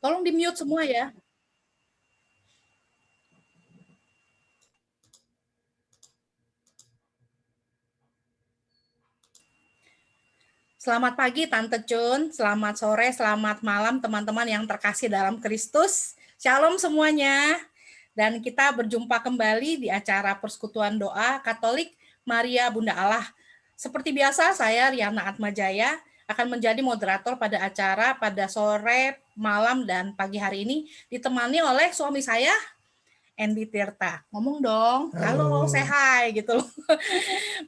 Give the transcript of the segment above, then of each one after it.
Tolong di-mute semua ya. Selamat pagi Tante Jun, selamat sore, selamat malam teman-teman yang terkasih dalam Kristus. Shalom semuanya. Dan kita berjumpa kembali di acara Persekutuan Doa Katolik Maria Bunda Allah. Seperti biasa, saya Riana Atmajaya akan menjadi moderator pada acara pada sore, malam, dan pagi hari ini, ditemani oleh suami saya, Andy Tirta. Ngomong dong, halo, say hi gitu loh.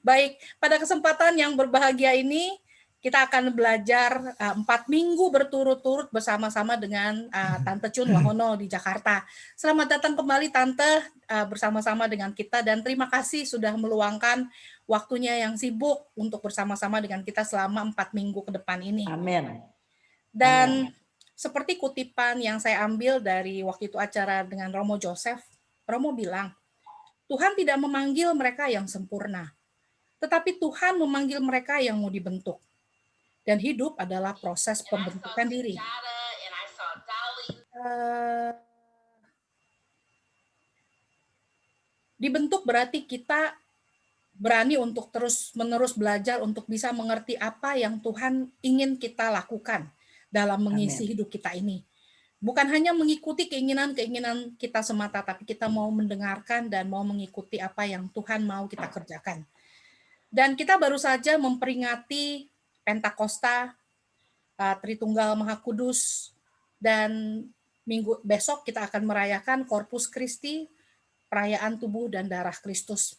Baik, pada kesempatan yang berbahagia ini, kita akan belajar 4 minggu berturut-turut bersama-sama dengan Tante Chun Wahono di Jakarta. Selamat datang kembali Tante bersama-sama dengan kita, dan terima kasih sudah meluangkan waktunya yang sibuk untuk bersama-sama dengan kita selama 4 minggu ke depan ini. Amin. Dan seperti kutipan yang saya ambil dari waktu itu acara dengan Romo Joseph, Romo bilang, Tuhan tidak memanggil mereka yang sempurna, tetapi Tuhan memanggil mereka yang mau dibentuk. Dan hidup adalah proses pembentukan diri. Dibentuk berarti kita berani untuk terus-menerus belajar untuk bisa mengerti apa yang Tuhan ingin kita lakukan dalam mengisi hidup kita ini. Bukan hanya mengikuti keinginan-keinginan kita semata, tapi kita mau mendengarkan dan mau mengikuti apa yang Tuhan mau kita kerjakan. Dan kita baru saja memperingati Pentakosta, Tritunggal Maha Kudus, dan minggu besok kita akan merayakan Corpus Christi, perayaan tubuh dan darah Kristus.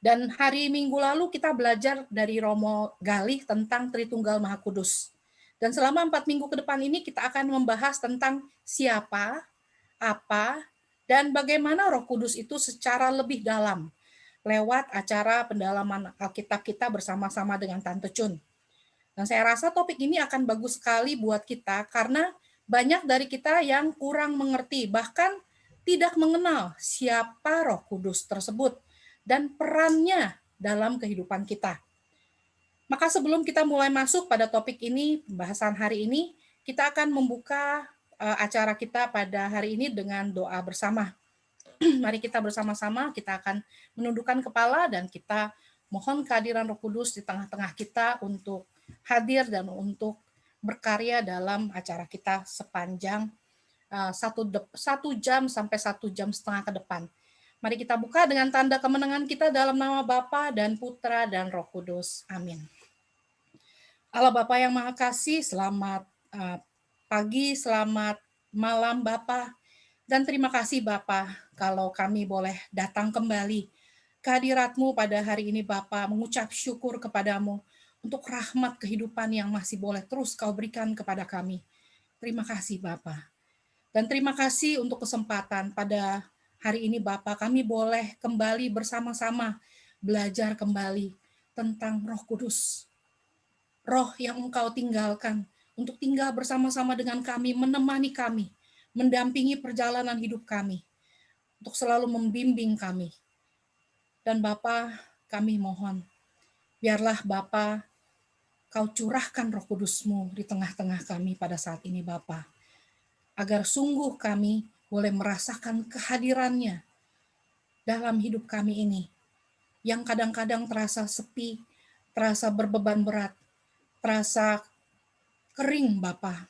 Dan hari Minggu lalu kita belajar dari Romo Galih tentang Tritunggal Maha Kudus. Dan selama 4 minggu ke depan ini kita akan membahas tentang siapa, apa, dan bagaimana Roh Kudus itu secara lebih dalam lewat acara pendalaman Alkitab kita bersama-sama dengan Tante Chun. Dan saya rasa topik ini akan bagus sekali buat kita karena banyak dari kita yang kurang mengerti, bahkan tidak mengenal siapa Roh Kudus tersebut dan perannya dalam kehidupan kita. Maka sebelum kita mulai masuk pada topik ini, pembahasan hari ini, kita akan membuka acara kita pada hari ini dengan doa bersama. Mari kita bersama-sama, kita akan menundukkan kepala dan kita mohon kehadiran Roh Kudus di tengah-tengah kita untuk hadir dan untuk berkarya dalam acara kita sepanjang 1 jam sampai 1,5 jam ke depan. Mari kita buka dengan tanda kemenangan kita dalam nama Bapa dan Putra dan Roh Kudus. Amin. Allah Bapa yang Maha Kasih, selamat pagi, selamat malam Bapa. Dan terima kasih Bapa kalau kami boleh datang kembali ke hadirat-Mu pada hari ini Bapa, mengucap syukur kepadamu untuk rahmat kehidupan yang masih boleh terus Kau berikan kepada kami. Terima kasih Bapa. Dan terima kasih untuk kesempatan pada hari ini Bapa, kami boleh kembali bersama-sama belajar kembali tentang Roh Kudus. Roh yang Engkau tinggalkan untuk tinggal bersama-sama dengan kami, menemani kami, mendampingi perjalanan hidup kami, untuk selalu membimbing kami. Dan Bapa, kami mohon, biarlah Bapa, Kau curahkan Roh Kudus-Mu di tengah-tengah kami pada saat ini Bapa, agar sungguh kami boleh merasakan kehadirannya dalam hidup kami ini, yang kadang-kadang terasa sepi, terasa berbeban berat, terasa kering Bapa.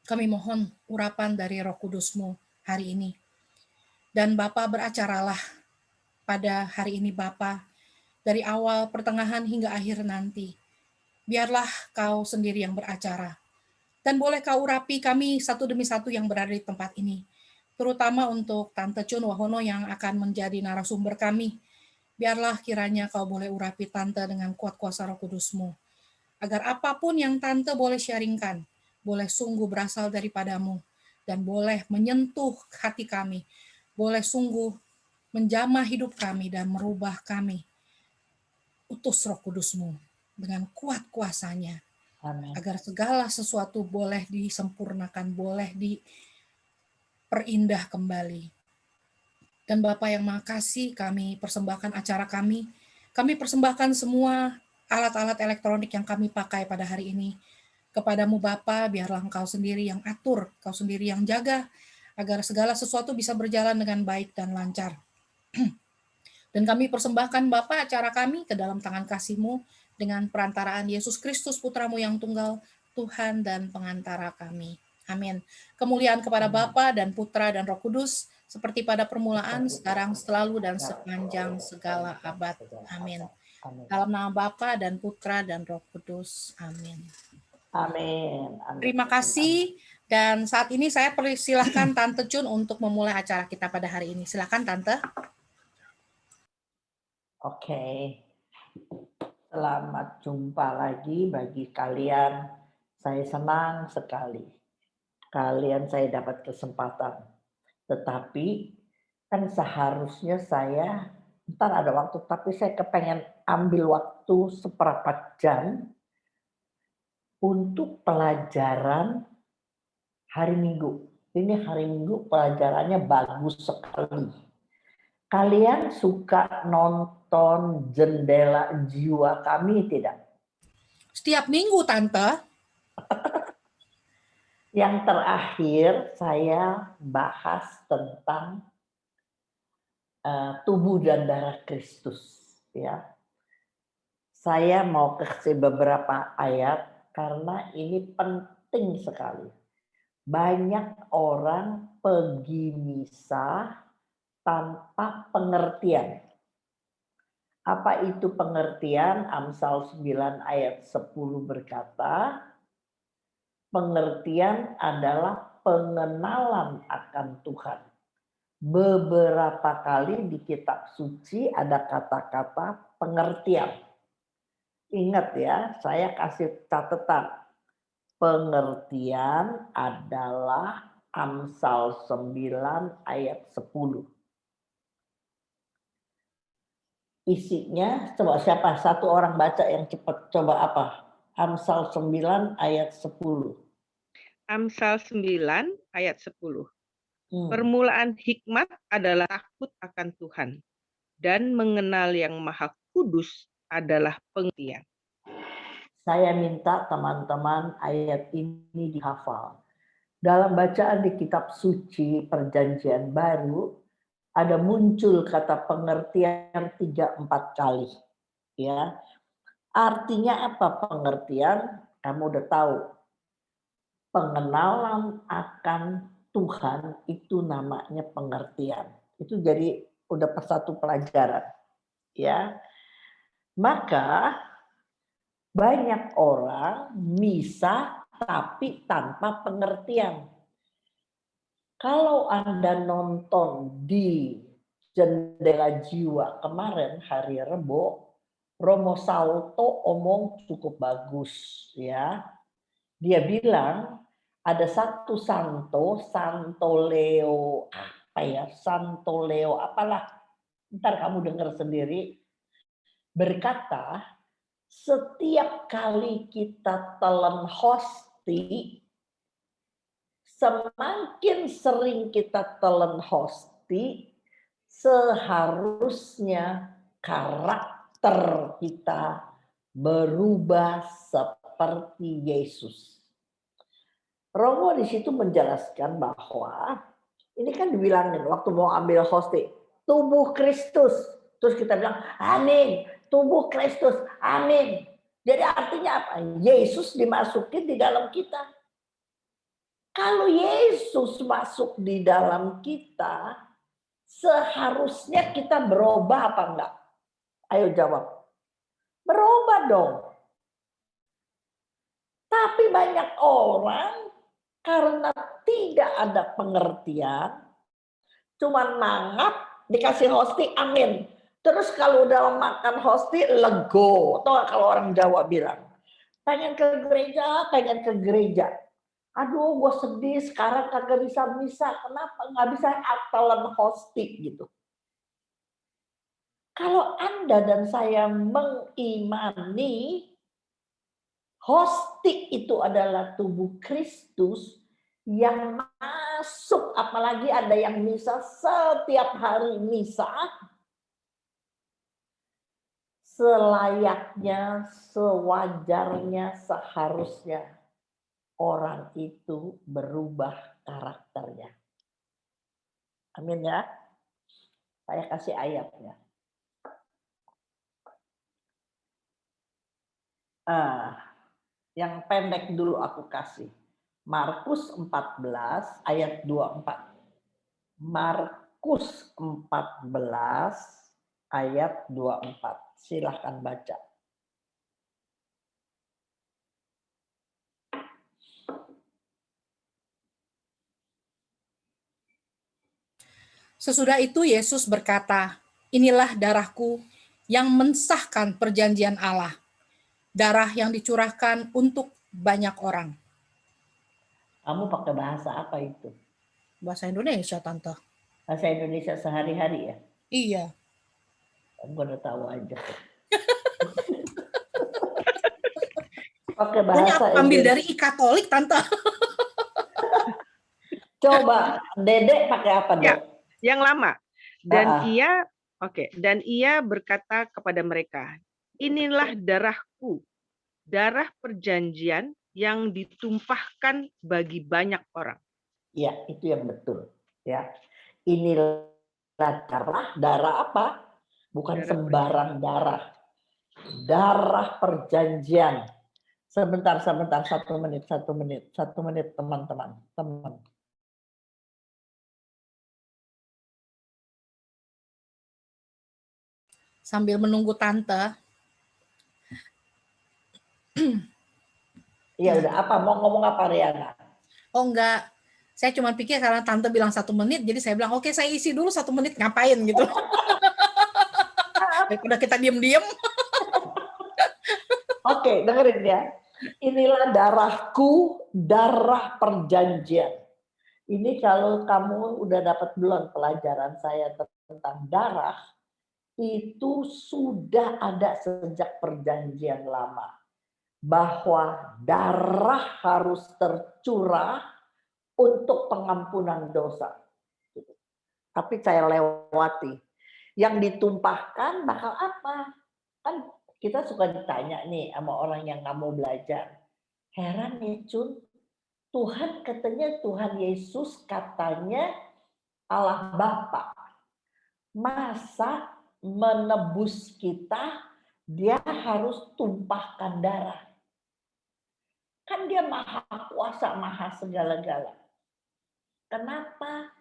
Kami mohon urapan dari Roh Kudus-Mu hari ini. Dan Bapa beracaralah pada hari ini Bapa, dari awal, pertengahan, hingga akhir nanti. Biarlah Kau sendiri yang beracara. Dan boleh Kau urapi kami satu demi satu yang berada di tempat ini. Terutama untuk Tante Chun Wahono yang akan menjadi narasumber kami. Biarlah kiranya Kau boleh urapi Tante dengan kuat kuasa Roh Kudus-Mu. Agar apapun yang Tante boleh sharingkan, boleh sungguh berasal daripadamu, dan boleh menyentuh hati kami, boleh sungguh menjamah hidup kami dan merubah kami. Utus Roh Kudus-Mu dengan kuat kuasanya, agar segala sesuatu boleh disempurnakan, boleh diperindah kembali. Dan Bapa yang Maha Kasih, kami persembahkan acara kami persembahkan semua alat-alat elektronik yang kami pakai pada hari ini Kepadamu Bapa, biarlah Engkau sendiri yang atur, Engkau sendiri yang jaga, agar segala sesuatu bisa berjalan dengan baik dan lancar. Dan kami persembahkan Bapa acara kami ke dalam tangan kasih-Mu dengan perantaraan Yesus Kristus Putramu yang tunggal, Tuhan dan pengantara kami. Amin. Kemuliaan kepada Bapa dan Putra dan Roh Kudus, seperti pada permulaan, sekarang, selalu, dan sepanjang segala abad. Amin. Dalam nama Bapa dan Putra dan Roh Kudus. Amin. Amin. Terima kasih. Dan saat ini saya persilahkan Tante Jun untuk memulai acara kita pada hari ini. Silakan Tante. Oke. Selamat jumpa lagi bagi kalian. Saya senang sekali. Kalian saya dapat kesempatan. Tetapi kan seharusnya saya ntar ada waktu, tapi saya kepengen ambil waktu seperempat jam untuk pelajaran hari Minggu. Ini hari Minggu pelajarannya bagus sekali. Kalian suka nonton Jendela Jiwa Kami tidak? Setiap minggu, Tante. Yang terakhir saya bahas tentang tubuh dan darah Kristus. Ya, saya mau kasih beberapa ayat karena ini penting sekali. Banyak orang pergi misa tanpa pengertian. Apa itu pengertian? Amsal 9 ayat 10 berkata, pengertian adalah pengenalan akan Tuhan. Beberapa kali di kitab suci ada kata-kata pengertian. Ingat ya, saya kasih catatan. Pengertian adalah Amsal 9 ayat 10. Isinya, coba siapa? Satu orang baca yang cepat. Coba apa? Amsal 9 ayat 10. Amsal 9 ayat 10. Permulaan hikmat adalah takut akan Tuhan, dan mengenal yang Maha Kudus adalah pengertian. Saya minta teman-teman ayat ini dihafal. Dalam bacaan di kitab suci Perjanjian Baru, ada muncul kata pengertian 3-4 kali. Ya, artinya apa pengertian? Kamu udah tahu. Pengenalan akan Tuhan itu namanya pengertian. Itu jadi udah satu pelajaran. Ya, maka banyak orang misa tapi tanpa pengertian. Kalau Anda nonton di Jendela Jiwa kemarin hari Rebo, Romo Salto omong cukup bagus ya. Dia bilang ada satu Santo Leo apa ya? Santo Leo apalah. Ntar kamu dengar sendiri. Berkata, setiap kali kita telan hosti, semakin sering kita telan hosti, seharusnya karakter kita berubah seperti Yesus. Romo di situ menjelaskan bahwa ini kan dibilangin waktu mau ambil hosti, tubuh Kristus. Terus kita bilang, amin, tubuh Kristus, amin. Jadi artinya apa? Yesus dimasukin di dalam kita. Kalau Yesus masuk di dalam kita, seharusnya kita berubah apa enggak? Ayo jawab. Berubah dong. Tapi banyak orang karena tidak ada pengertian, cuma mangap, dikasih hosti, amin. Terus kalau udah makan hosti, lego. Atau kalau orang Jawa bilang, pengen ke gereja. Aduh, gue sedih sekarang kagak bisa misa. Kenapa? Nggak bisa atalan hosti gitu. Kalau Anda dan saya mengimani hosti itu adalah tubuh Kristus yang masuk, apalagi ada yang misa setiap hari misa, selayaknya, sewajarnya, seharusnya orang itu berubah karakternya. Amin ya. Saya kasih ayatnya. Yang pendek dulu aku kasih. Markus 14 ayat 24. Markus 14 ayat 24. Silahkan baca. Sesudah itu Yesus berkata, inilah darahku yang mensahkan perjanjian Allah. Darah yang dicurahkan untuk banyak orang. Kamu pakai bahasa apa itu? Bahasa Indonesia, Tante. Bahasa Indonesia sehari-hari ya? Iya. Gue udah tahu aja. Pakai bahasa ambil Indonesia. dari I-Katolik, Tante. Coba, Dedek pakai apa, Dek? Ya, yang lama. Dan ia berkata kepada mereka, inilah darahku, darah perjanjian yang ditumpahkan bagi banyak orang. Ya, itu yang betul. Ya, inilah darah apa? Bukan Darah sembarang darah. Darah perjanjian. Sebentar, 1 menit, teman-teman. Sambil menunggu Tante. Iya, udah apa? Mau ngomong apa, Riana? Oh enggak, saya cuma pikir karena Tante bilang 1 menit, jadi saya bilang, oke, saya isi dulu 1 menit, ngapain gitu. Daripada kita diem-diem. Oke, dengerin ya. Inilah darahku, darah perjanjian. Ini kalau kamu udah dapat belum pelajaran saya tentang darah, itu sudah ada sejak perjanjian lama. Bahwa darah harus tercurah untuk pengampunan dosa. Tapi saya lewati. Yang ditumpahkan bakal apa? Kan kita suka ditanya nih sama orang yang nggak mau belajar. Heran nih Cun, Tuhan katanya Tuhan Yesus katanya Allah Bapa. Masa menebus kita dia harus tumpahkan darah? Kan dia maha kuasa, maha segala-gala. Kenapa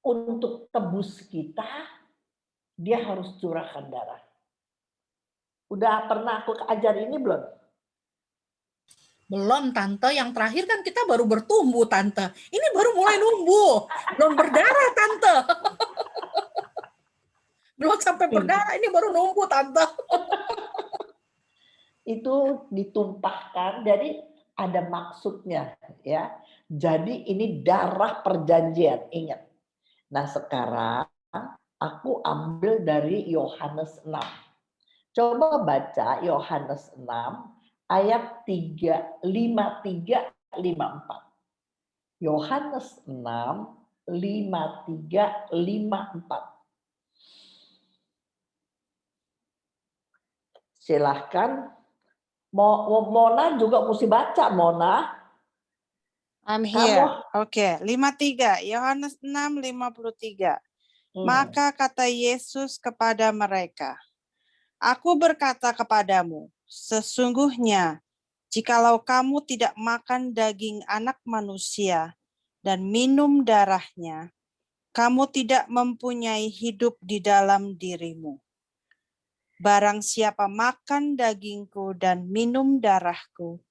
untuk tebus kita dia harus curahkan darah? Udah pernah aku ajar ini belum? Belum, Tante. Yang terakhir kan kita baru bertumbuh, Tante. Ini baru mulai numbuh. Belum berdarah, Tante. Belum sampai berdarah, ini baru numbuh, Tante. Itu ditumpahkan, jadi ada maksudnya ya. Jadi ini darah perjanjian, ingat. Nah sekarang aku ambil dari Yohanes 6. Coba baca Yohanes 6 ayat 53, 54. Yohanes 6, 53, 54. Silahkan. Mona juga mesti baca, Mona. I'm here. Oke, 53. Yohanes 6, 53. Maka kata Yesus kepada mereka, Aku berkata kepadamu, sesungguhnya jikalau kamu tidak makan daging anak manusia dan minum darahnya, kamu tidak mempunyai hidup di dalam dirimu. Barang siapa makan dagingku dan minum darahku,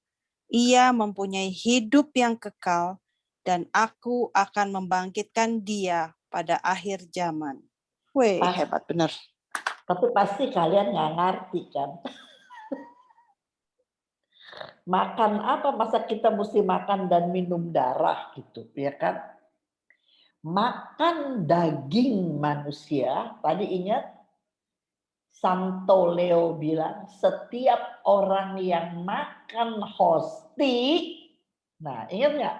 ia mempunyai hidup yang kekal dan aku akan membangkitkan dia pada akhir zaman. Wih, hebat bener. Tapi pasti kalian nggak ngerti kan. Makan apa, masa kita mesti makan dan minum darah gitu, ya kan? Makan daging manusia, tadi ingat Santo Leo bilang, setiap orang yang makan hosti, nah ingat nggak?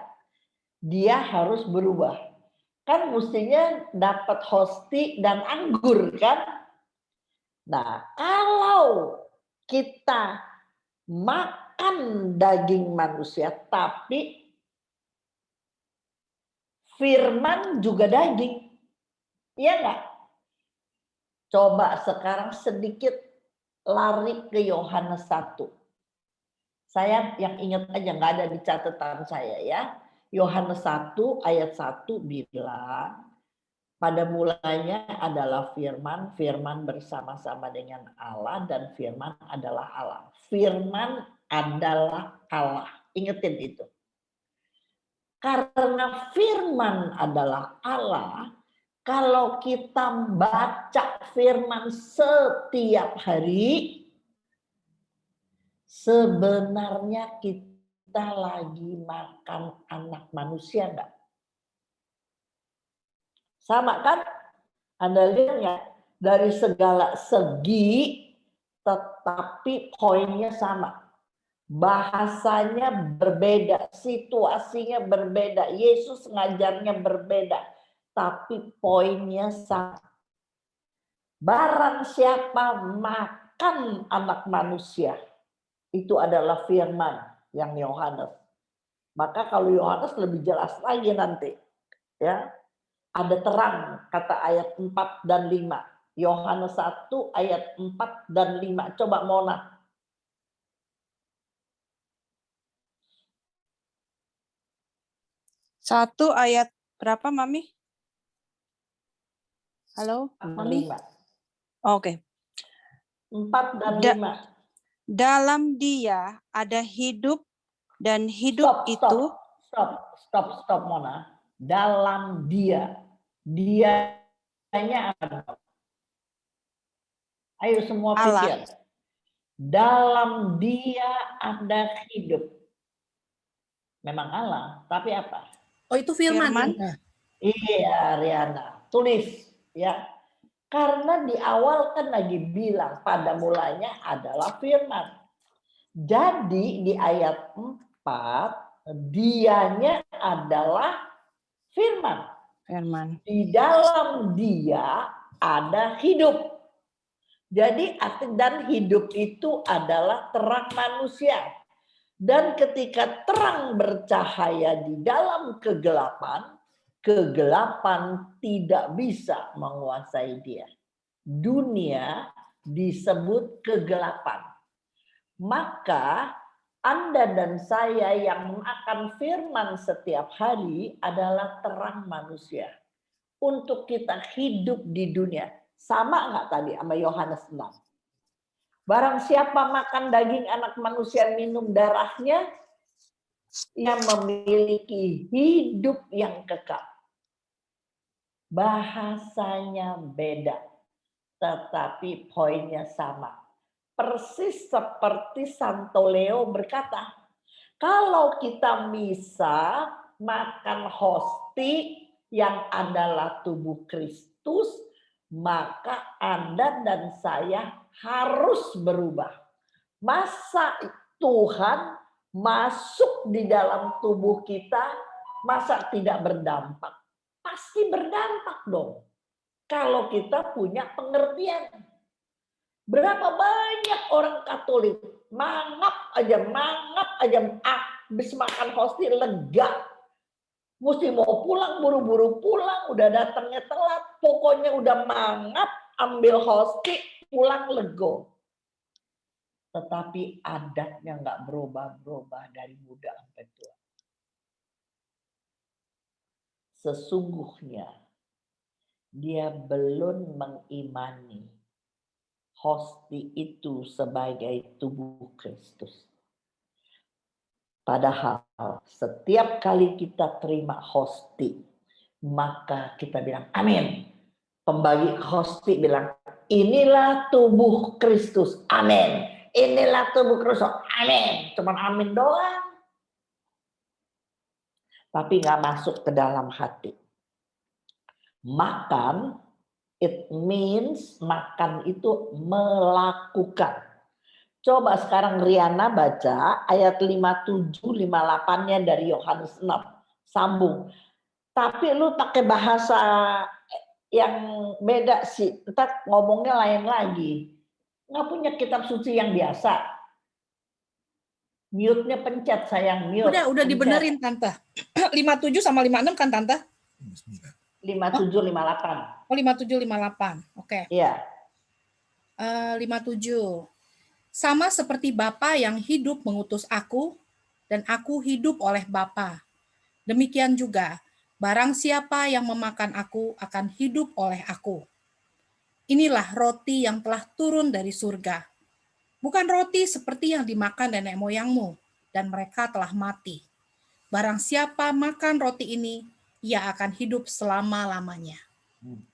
Dia harus berubah. Kan mestinya dapat hosti dan anggur kan? Nah, kalau kita makan makan daging manusia, tapi firman juga daging. Iya nggak? Coba sekarang sedikit lari ke Yohanes 1. Saya yang ingat aja, nggak ada di catatan saya ya. Yohanes 1 ayat 1 bilang, pada mulanya adalah firman, firman bersama-sama dengan Allah, dan firman adalah Allah. Firman adalah Allah. Ingetin itu. Karena firman adalah Allah, kalau kita baca firman setiap hari, sebenarnya kita lagi makan anak manusia enggak? Sama kan? Anda lihat ya, dari segala segi, tetapi poinnya sama. Bahasanya berbeda, situasinya berbeda, Yesus ngajarnya berbeda, tapi poinnya sama. Barang siapa makan anak manusia, itu adalah firman yang Yohanes. Maka kalau Yohanes lebih jelas lagi nanti, ya. Ada terang, kata ayat 4 dan 5. Yohanes 1 ayat 4 dan 5. Coba Mona. 1 ayat berapa, Mami? Halo, Mami? Oke. 4 dan 5. Dalam Dia ada hidup, dan hidup itu... Stop, Mona. Dalam Dia. Dianya apa? Ayo semua pikir. Dalam Dia ada hidup. Memang Allah, tapi apa? Oh, itu firman. Iya, Riana. Tulis ya. Karena di awal kan lagi bilang pada mulanya adalah firman. Jadi di ayat 4 dianya adalah firman. Di dalam dia ada hidup. Jadi dan hidup itu adalah terang manusia. Dan ketika terang bercahaya di dalam kegelapan, kegelapan tidak bisa menguasai dia. Dunia disebut kegelapan. Maka Anda dan saya yang makan firman setiap hari adalah terang manusia. Untuk kita hidup di dunia. Sama nggak tadi sama Yohanes 6? Barang siapa makan daging anak manusia, minum darahnya, ia memiliki hidup yang kekal. Bahasanya beda, tetapi poinnya sama. Persis seperti Santo Leo berkata, kalau kita bisa makan hosti yang adalah tubuh Kristus, maka Anda dan saya harus berubah. Masa Tuhan masuk di dalam tubuh kita, masa tidak berdampak? Pasti berdampak dong. Kalau kita punya pengertian. Berapa banyak orang Katolik mangap aja, habis makan hosti lega. Mesti mau pulang, buru-buru pulang, udah datangnya telat, pokoknya udah mangap, ambil hosti, pulang lego. Tetapi adatnya nggak berubah-berubah dari muda sampai tua. Sesungguhnya dia belum mengimani hosti itu sebagai tubuh Kristus. Padahal setiap kali kita terima hosti, maka kita bilang amin. Pembagi hosti bilang, inilah tubuh Kristus, amin. Inilah tubuh Kristus, amin. Cuman amin doang. Tapi nggak masuk ke dalam hati. Makan, it means makan itu melakukan. Coba sekarang Riana baca ayat 57-58-nya dari Yohanes 6. Sambung. Tapi lu pakai bahasa yang beda sih. Ntar ngomongnya lain lagi. Nggak punya kitab suci yang biasa. Mute-nya pencet sayang, mute. Udah pencet. dibenerin Tante. 57 sama 56 kan Tante? 57, 58. Oh 57, 58. Oke. Iya. 57. Sama seperti Bapa yang hidup mengutus aku, dan aku hidup oleh Bapa. Demikian juga, barang siapa yang memakan aku akan hidup oleh aku. Inilah roti yang telah turun dari surga. Bukan roti seperti yang dimakan nenek moyangmu, dan mereka telah mati. Barang siapa makan roti ini, ia akan hidup selama-lamanya.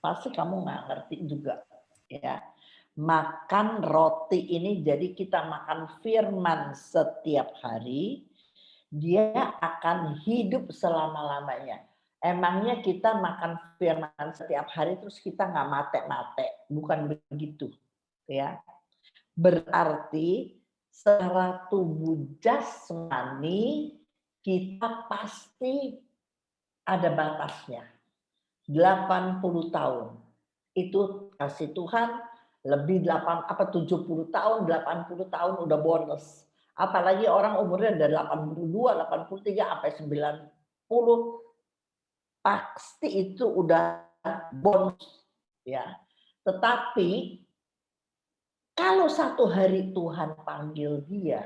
Pasti kamu nggak ngerti juga. Ya. Makan roti ini, jadi kita makan firman setiap hari, dia akan hidup selama-lamanya. Emangnya kita makan firman setiap hari terus kita nggak mate-mate? Bukan begitu. Ya. Berarti secara tubuh jasmani kita pasti ada batasnya. 80 tahun. Itu kasih Tuhan lebih 70 tahun, 80 tahun udah bonus. Apalagi orang umurnya dari 82, 83 sampai 90 pasti itu udah bonus ya. Tetapi kalau satu hari Tuhan panggil dia,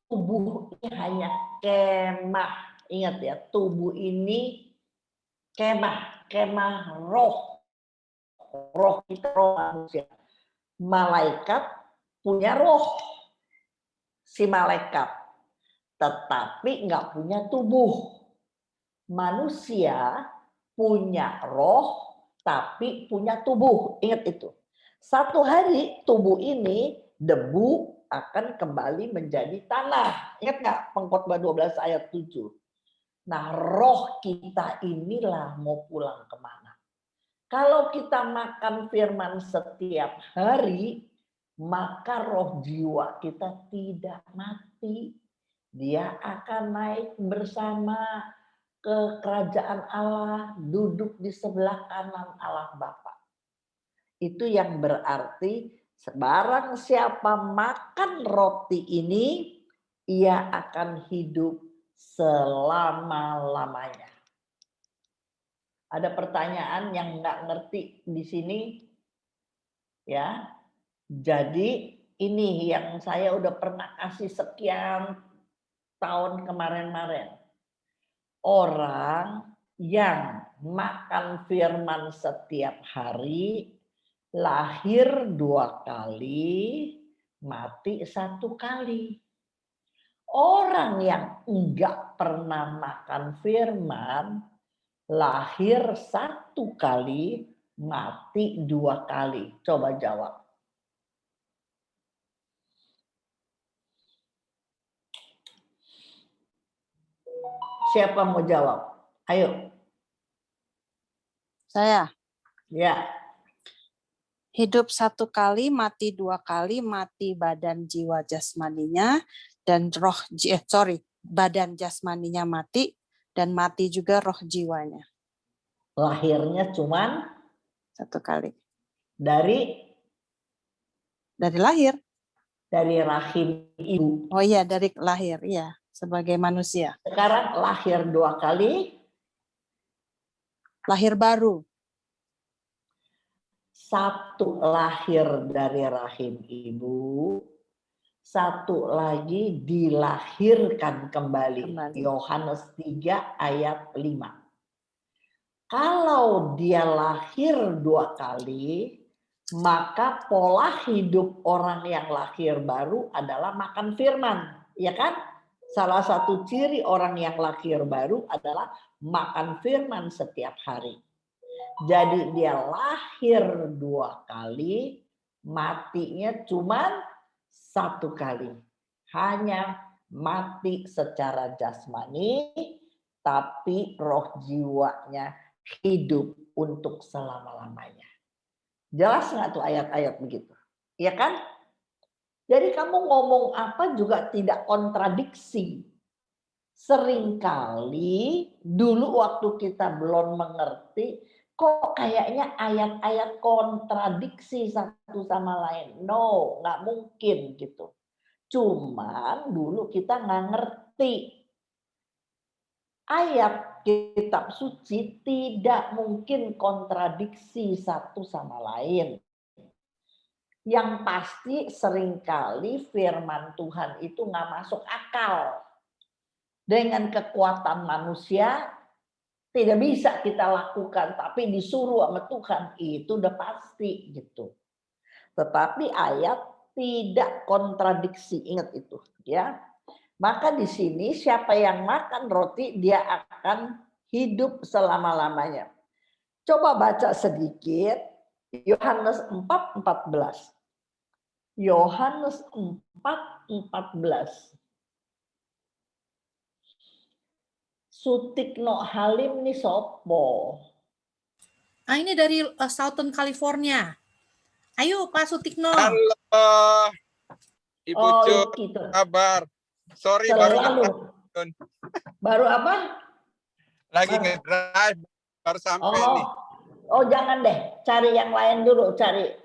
tubuh ini hanya kemah. Ingat ya, tubuh ini kemah roh. Roh kita, roh manusia. Malaikat punya roh. Si malaikat. Tetapi nggak punya tubuh. Manusia punya roh, tapi punya tubuh. Ingat itu. Satu hari tubuh ini, debu akan kembali menjadi tanah. Ingat nggak Pengkhotbah 12 ayat 7? Nah, roh kita inilah mau pulang kemana. Kalau kita makan firman setiap hari, maka roh jiwa kita tidak mati. Dia akan naik bersama ke kerajaan Allah, duduk di sebelah kanan Allah Bapa. Itu yang berarti barang siapa makan roti ini, ia akan hidup selama-lamanya. Ada pertanyaan yang nggak ngerti di sini? Ya, jadi ini yang saya udah pernah kasih sekian tahun kemarin-kemarin. Orang yang makan firman setiap hari, lahir 2 kali, mati 1 kali. Orang yang enggak pernah makan firman, lahir 1 kali, mati 2 kali. Coba jawab. Siapa mau jawab? Ayo. Saya. Ya. Hidup 1 kali, mati 2 kali, mati badan jiwa jasmaninya, dan badan jasmaninya mati, dan mati juga roh jiwanya. Lahirnya cuman 1 kali. Dari lahir. Dari rahim ibu. Oh iya, dari lahir, iya, sebagai manusia. Sekarang lahir 2 kali. Lahir baru. 1 lahir dari rahim ibu, 1 lagi dilahirkan kembali. Yohanes 3 ayat 5. Kalau dia lahir 2 kali, maka pola hidup orang yang lahir baru adalah makan firman, ya kan? Salah satu ciri orang yang lahir baru adalah makan firman setiap hari. Jadi dia lahir 2 kali, matinya cuma 1 kali. Hanya mati secara jasmani, tapi roh jiwanya hidup untuk selama-lamanya. Jelas nggak tuh ayat-ayat begitu? Ya kan? Jadi kamu ngomong apa juga tidak kontradiksi. Seringkali dulu waktu kita belum mengerti, kok kayaknya ayat-ayat kontradiksi satu sama lain. No, nggak mungkin gitu. Cuman dulu kita nggak ngerti. Ayat kitab suci tidak mungkin kontradiksi satu sama lain. Yang pasti seringkali firman Tuhan itu nggak masuk akal. Dengan kekuatan manusia tidak bisa kita lakukan, tapi disuruh sama Tuhan itu udah pasti gitu. Tetapi ayat tidak kontradiksi, ingat itu ya. Maka di sini siapa yang makan roti dia akan hidup selama-lamanya. Coba baca sedikit Yohanes 4:14. Yohanes 4:14. Sutikno Halim ni sopo? Ini dari Southern California. Ayo Pak Sutikno. Halo, Ibu Cun, Gitu. kabar? Sorry Selalu. Baru apa? lagi ngedrive, baru sampai nih. Oh jangan deh, cari yang lain dulu, cari.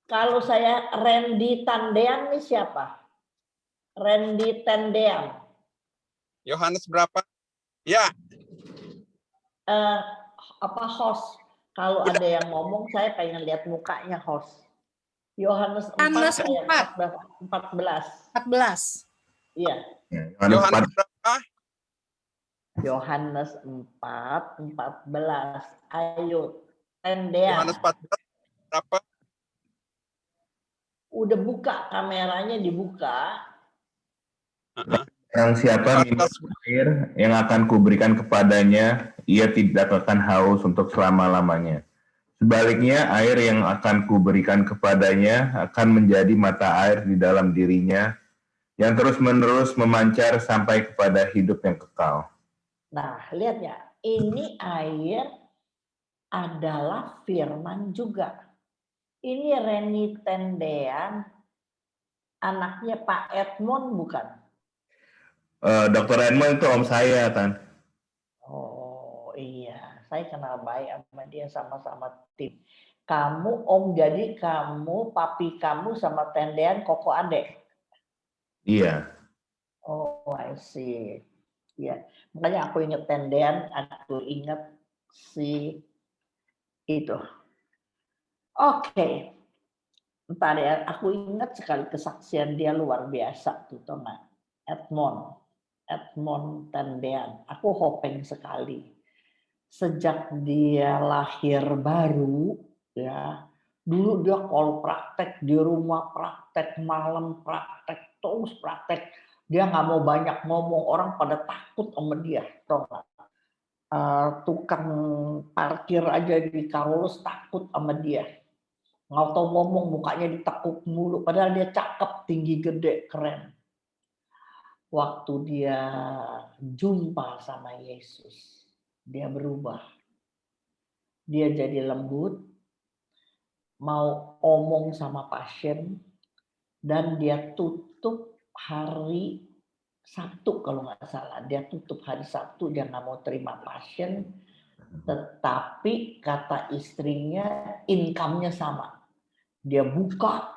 Kalau saya Randy Tandean nih siapa? Randy Tandean. Yohanes berapa? Ya, Apa host? Kalau ada yang ngomong saya pengen lihat mukanya host. Yohanes 4 ayat 14. 14. Iya. Yohanes berapa? Yohanes 4:14. Ayo, Tandean. Yohanes 14 berapa? Udah buka kameranya, dibuka. Yang siapa minum air yang akan kuberikan kepadanya, ia tidak akan haus untuk selama-lamanya. Sebaliknya, air yang akan kuberikan kepadanya akan menjadi mata air di dalam dirinya, yang terus-menerus memancar sampai kepada hidup yang kekal. Nah, lihat ya, ini air adalah firman juga. Ini Reni Tendean, anaknya Pak Edmond bukan? Dr. Edmond itu om saya, Tan. Oh iya, saya kenal baik sama dia, sama-sama tim. Kamu om, jadi kamu, papi kamu sama Tendean koko adek? Iya. Oh, I see. Ya, makanya aku ingat Tendean, aku ingat si itu. Oke. Entar ya, aku ingat sekali kesaksian dia luar biasa tuh, Tona. Edmond Tendean. Aku hopeng sekali. Sejak dia lahir baru, ya, dulu dia kalau praktek di rumah, praktek malam, praktek terus praktek. Dia nggak mau banyak ngomong, orang pada takut sama dia, tau nggak? Tukang parkir aja di Carolus takut sama dia. Nggak tahu ngomong, mukanya ditekuk mulu, padahal dia cakep, tinggi, gede, keren. Waktu dia jumpa sama Yesus, dia berubah. Dia jadi lembut, mau omong sama pasien, dan dia tutup hari Sabtu kalau nggak salah. Dia tutup hari Sabtu, dia nggak mau terima pasien, tetapi kata istrinya income-nya sama. Dia buka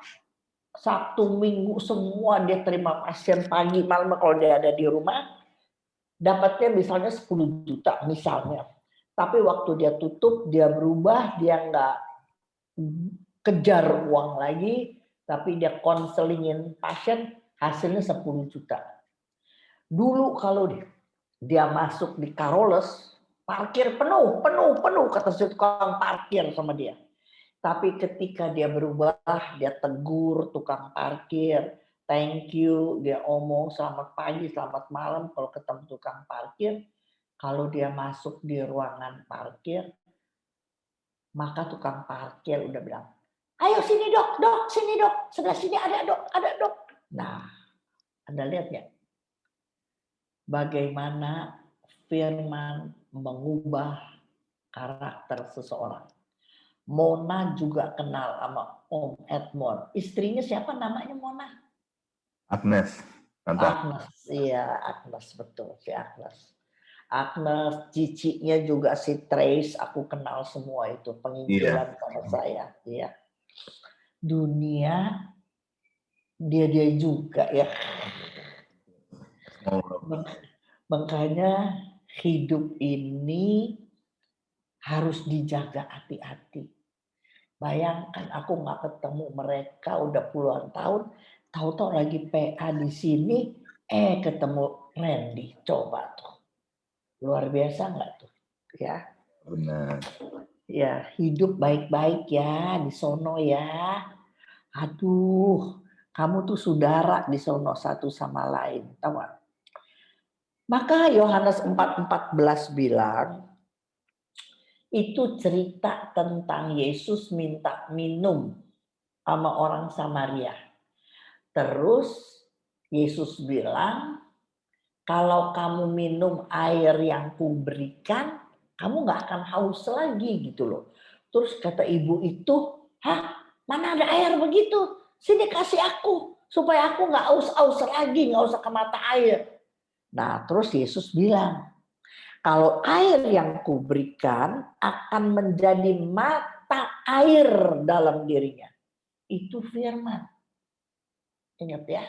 Sabtu, Minggu semua dia terima pasien pagi malam kalau dia ada di rumah. Dapatnya misalnya 10 juta misalnya. Tapi waktu dia tutup, dia berubah, dia nggak kejar uang lagi, tapi dia konselingin pasien, hasilnya 10 juta. Dulu kalau dia masuk di Carolus, parkir penuh, kata si tukang parkir sama dia. Tapi ketika dia berubah, dia tegur tukang parkir, thank you, dia omong selamat pagi, selamat malam kalau ketemu tukang parkir. Kalau dia masuk di ruangan parkir, maka tukang parkir udah bilang, ayo sini dok, sini dok, sebelah sini ada dok. Nah, Anda lihat ya, bagaimana firman mengubah karakter seseorang. Mona juga kenal sama Om Edmond. Istrinya siapa namanya Mona? Agnes. Tante. Agnes, iya Agnes, betul si Agnes. Agnes, cicinya juga si Trace, aku kenal semua itu penginjilan sama saya. Iya. Dunia dia juga ya. Makanya hidup ini harus dijaga hati-hati. Bayangkan aku nggak ketemu mereka udah puluhan tahun, tahu-tahu lagi PA di sini, ketemu Randy, coba tuh. Luar biasa nggak tuh? Ya. Benar. Ya, hidup baik-baik ya di sono ya. Aduh, kamu tuh saudara di sono satu sama lain, tahu gak? Maka Yohanes 4:14 bilang, itu cerita tentang Yesus minta minum sama orang Samaria. Terus Yesus bilang, kalau kamu minum air yang kuberikan, kamu nggak akan haus lagi gitu loh. Terus kata ibu itu, hah, mana ada air begitu? Sini kasih aku, supaya aku nggak haus-haus lagi, nggak usah ke mata air. Nah, terus Yesus bilang, kalau air yang kuberikan akan menjadi mata air dalam dirinya. Itu firman. Ingat ya.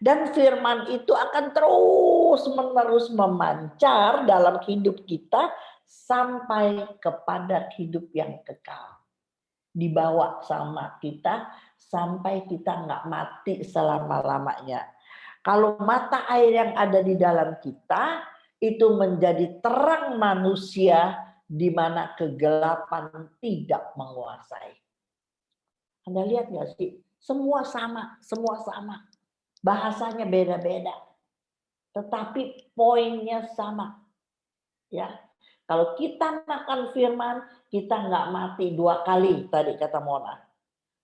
Dan firman itu akan terus-menerus memancar dalam hidup kita sampai kepada hidup yang kekal. Dibawa sama kita sampai kita nggak mati selama-lamanya. Kalau mata air yang ada di dalam kita itu menjadi terang manusia di mana kegelapan tidak menguasai. Anda lihat nggak sih? Semua sama, semua sama. Bahasanya beda-beda. Tetapi poinnya sama. Ya. Kalau kita makan firman, kita nggak mati 2 kali, tadi kata Mona.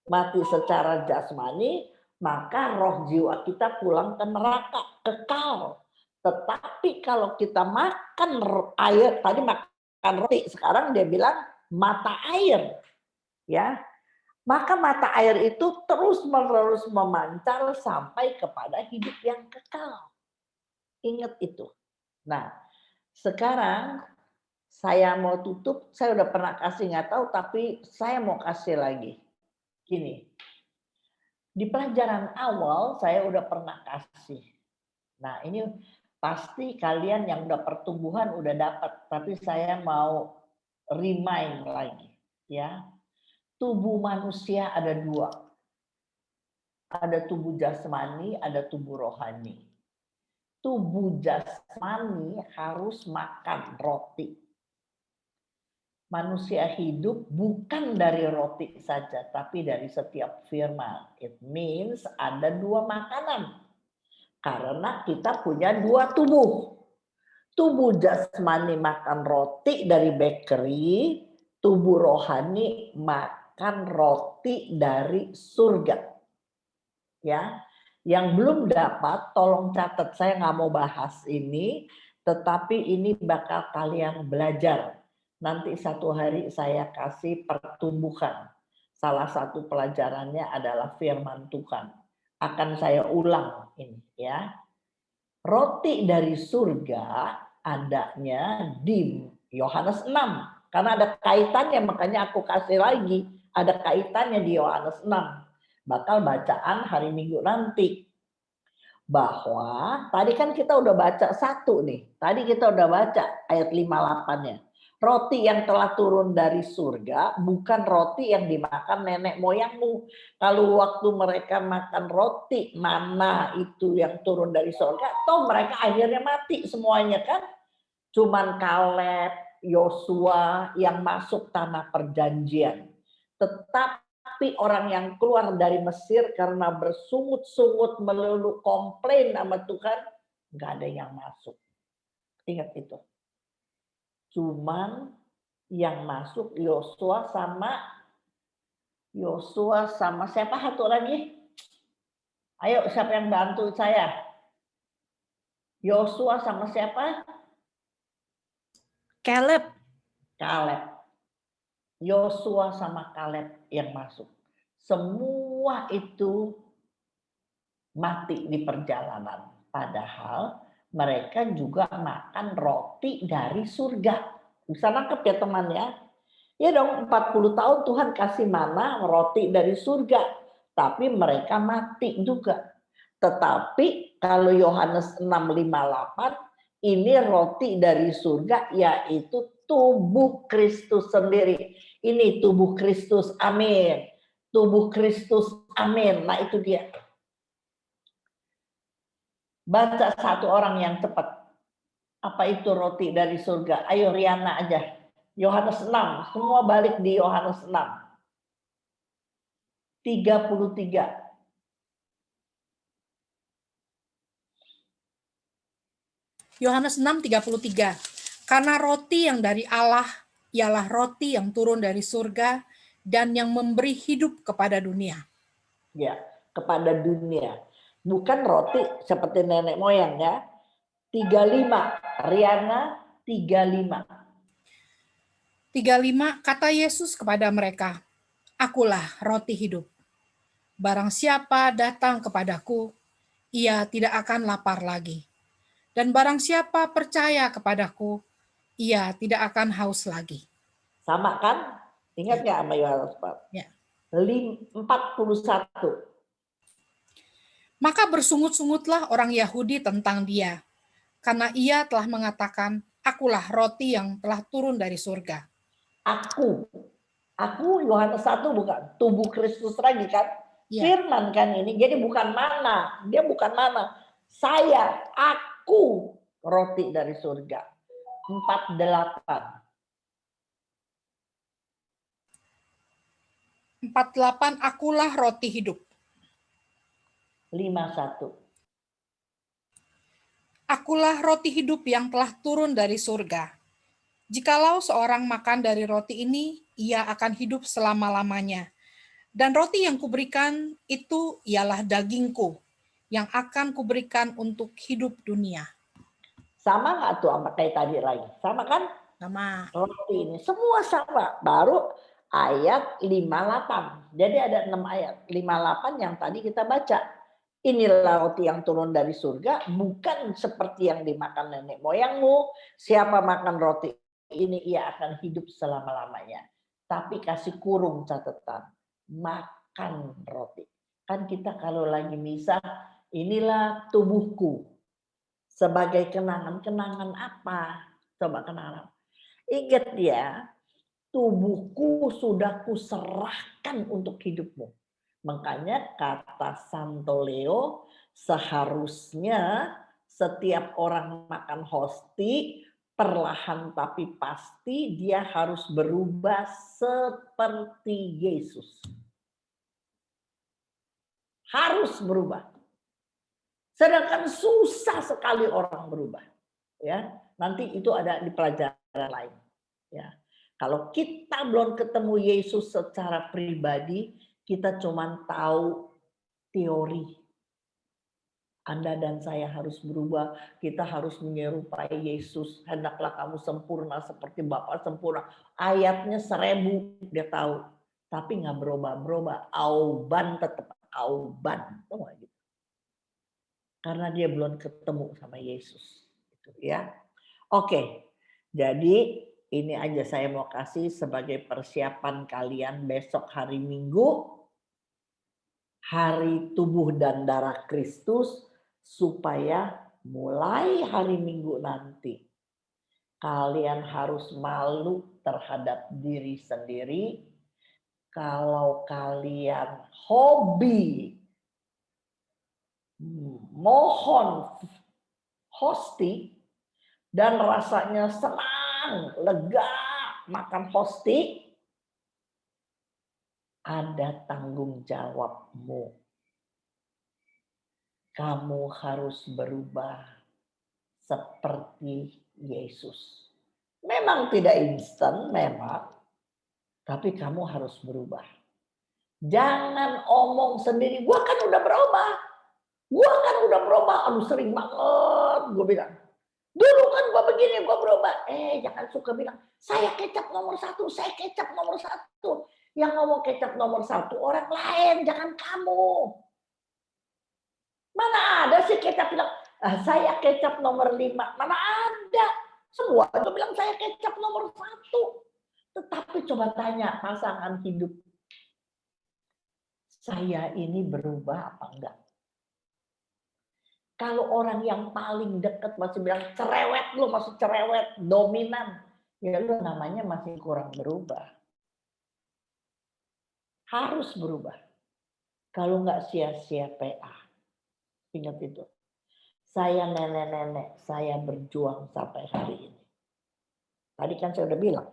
Mati secara jasmani, maka roh jiwa kita pulang ke neraka, kekal. Tetapi kalau kita makan air, tadi makan roti, sekarang dia bilang mata air. Ya, maka mata air itu terus-menerus memancar sampai kepada hidup yang kekal. Ingat itu. Nah, sekarang saya mau tutup, saya udah pernah kasih nggak tahu, tapi saya mau kasih lagi. Gini, di pelajaran awal saya udah pernah kasih. Nah, ini pasti kalian yang udah pertumbuhan udah dapat, tapi saya mau remind lagi, ya. Tubuh manusia ada 2. Ada tubuh jasmani, ada tubuh rohani. Tubuh jasmani harus makan roti. Manusia hidup bukan dari roti saja, tapi dari setiap firman. It means ada 2 makanan. Karena kita punya 2 tubuh. Tubuh jasmani makan roti dari bakery, tubuh rohani makan roti dari surga. Ya, yang belum dapat, tolong catat. Saya nggak mau bahas ini, tetapi ini bakal kalian belajar. Nanti satu hari saya kasih pertumbuhan. Salah satu pelajarannya adalah firman Tuhan. Akan saya ulang ini ya. Roti dari surga adanya di Yohanes 6. Karena ada kaitannya, makanya aku kasih lagi. Ada kaitannya di Yohanes 6. Bakal bacaan hari Minggu nanti. Bahwa tadi kan kita udah baca 1 nih. Tadi kita udah baca ayat 58-nya. Roti yang telah turun dari surga bukan roti yang dimakan nenek moyangmu. Kalau waktu mereka makan roti mana itu yang turun dari surga, toh mereka akhirnya mati semuanya kan. Cuman Kaleb, Yosua yang masuk tanah perjanjian. Tetapi orang yang keluar dari Mesir karena bersungut-sungut melulu komplain sama Tuhan, nggak ada yang masuk. Ingat itu. Cuman yang masuk Yosua sama siapa satu lagi? Ayo siapa yang bantu saya? Yosua sama siapa? Caleb. Yosua sama Kaleb yang masuk. Semua itu mati di perjalanan. Padahal mereka juga makan roti dari surga. Bisa nangkep ya teman ya? Ya dong, 40 tahun Tuhan kasih mana roti dari surga. tapi mereka mati juga. Tetapi kalau Yohanes 6:58, ini roti dari surga, yaitu tubuh Kristus sendiri. Ini tubuh Kristus, amin. Tubuh Kristus, amin. Nah itu dia. Baca satu orang yang cepat. Apa itu roti dari surga? Ayo Riana aja. Yohanes 6, semua balik di Yohanes 6. 33. Yohanes 6:33. Karena roti yang dari Allah ialah roti yang turun dari surga dan yang memberi hidup kepada dunia. Ya, kepada dunia. Bukan roti seperti nenek moyang ya. 35. Riana 35. 35. Kata Yesus kepada mereka, "Akulah roti hidup. Barang siapa datang kepadaku, ia tidak akan lapar lagi. Dan barang siapa percaya kepadaku, ia tidak akan haus lagi." Sama kan? Ingat nggak sama Yohanes 4? Ya. 41. Maka bersungut-sungutlah orang Yahudi tentang dia, karena ia telah mengatakan, "Akulah roti yang telah turun dari surga." Aku Yohanes 1 bukan tubuh Kristus lagi kan? Ya. Firman kan ini. Jadi bukan mana, dia bukan mana. Aku roti dari surga. 48. 48. Akulah roti hidup. 51. Akulah roti hidup yang telah turun dari surga. Jikalau seorang makan dari roti ini, ia akan hidup selama-lamanya. Dan roti yang kuberikan itu ialah dagingku, yang akan kuberikan untuk hidup dunia. Sama nggak tuh sama kayak tadi lagi? Sama kan? Sama. Roti ini semua sama. Baru ayat 58. Jadi ada 6 ayat. 58 yang tadi kita baca. Inilah roti yang turun dari surga, bukan seperti yang dimakan nenek moyangmu. Siapa makan roti ini, ia akan hidup selama-lamanya. Tapi kasih kurung catatan. Makan roti. Kan kita kalau lagi misa, inilah tubuhku. Sebagai kenangan-kenangan apa? Coba kenangan apa? Ingat ya, tubuhku sudah kuserahkan untuk hidupmu. Makanya kata Santo Leo, seharusnya setiap orang makan hosti, perlahan tapi pasti dia harus berubah seperti Yesus. Harus berubah. Sedangkan susah sekali orang berubah. Ya, nanti itu ada di pelajaran lain. Ya. Kalau kita belum ketemu Yesus secara pribadi, kita cuma tahu teori. Anda dan saya harus berubah, kita harus menyerupai Yesus. Hendaklah kamu sempurna seperti Bapa sempurna. Ayatnya 1000 dia tahu, tapi nggak berubah-berubah. Auban tetap auban, tahu nggak gitu? Karena dia belum ketemu sama Yesus, gitu ya. Oke, jadi ini aja saya mau kasih sebagai persiapan kalian besok hari Minggu, hari tubuh dan darah Kristus, supaya mulai hari Minggu nanti kalian harus malu terhadap diri sendiri. Kalau kalian hobi mohon hosti dan rasanya senang, lega makan hosti, ada tanggung jawabmu. Kamu harus berubah seperti Yesus. Memang tidak instan, memang. Tapi kamu harus berubah. Jangan omong sendiri, gua kan udah berubah. Aduh sering banget gue bilang. Dulu kan gua begini, gua berubah. Jangan suka bilang, saya kecap nomor 1, saya kecap nomor 1. Yang ngomong kecap nomor 1 orang lain, jangan kamu. Mana ada sih kecap bilang, saya kecap nomor 5. Mana ada. Semua itu bilang saya kecap nomor 1. Tetapi coba tanya pasangan hidup. saya ini berubah apa enggak? Kalau orang yang paling dekat masih bilang cerewet, lu masih cerewet, dominan, ya lu namanya masih kurang berubah. Harus berubah. Kalau enggak sia-sia PA. Ingat itu. Saya nenek-nenek, saya berjuang sampai hari ini. Tadi kan saya udah bilang,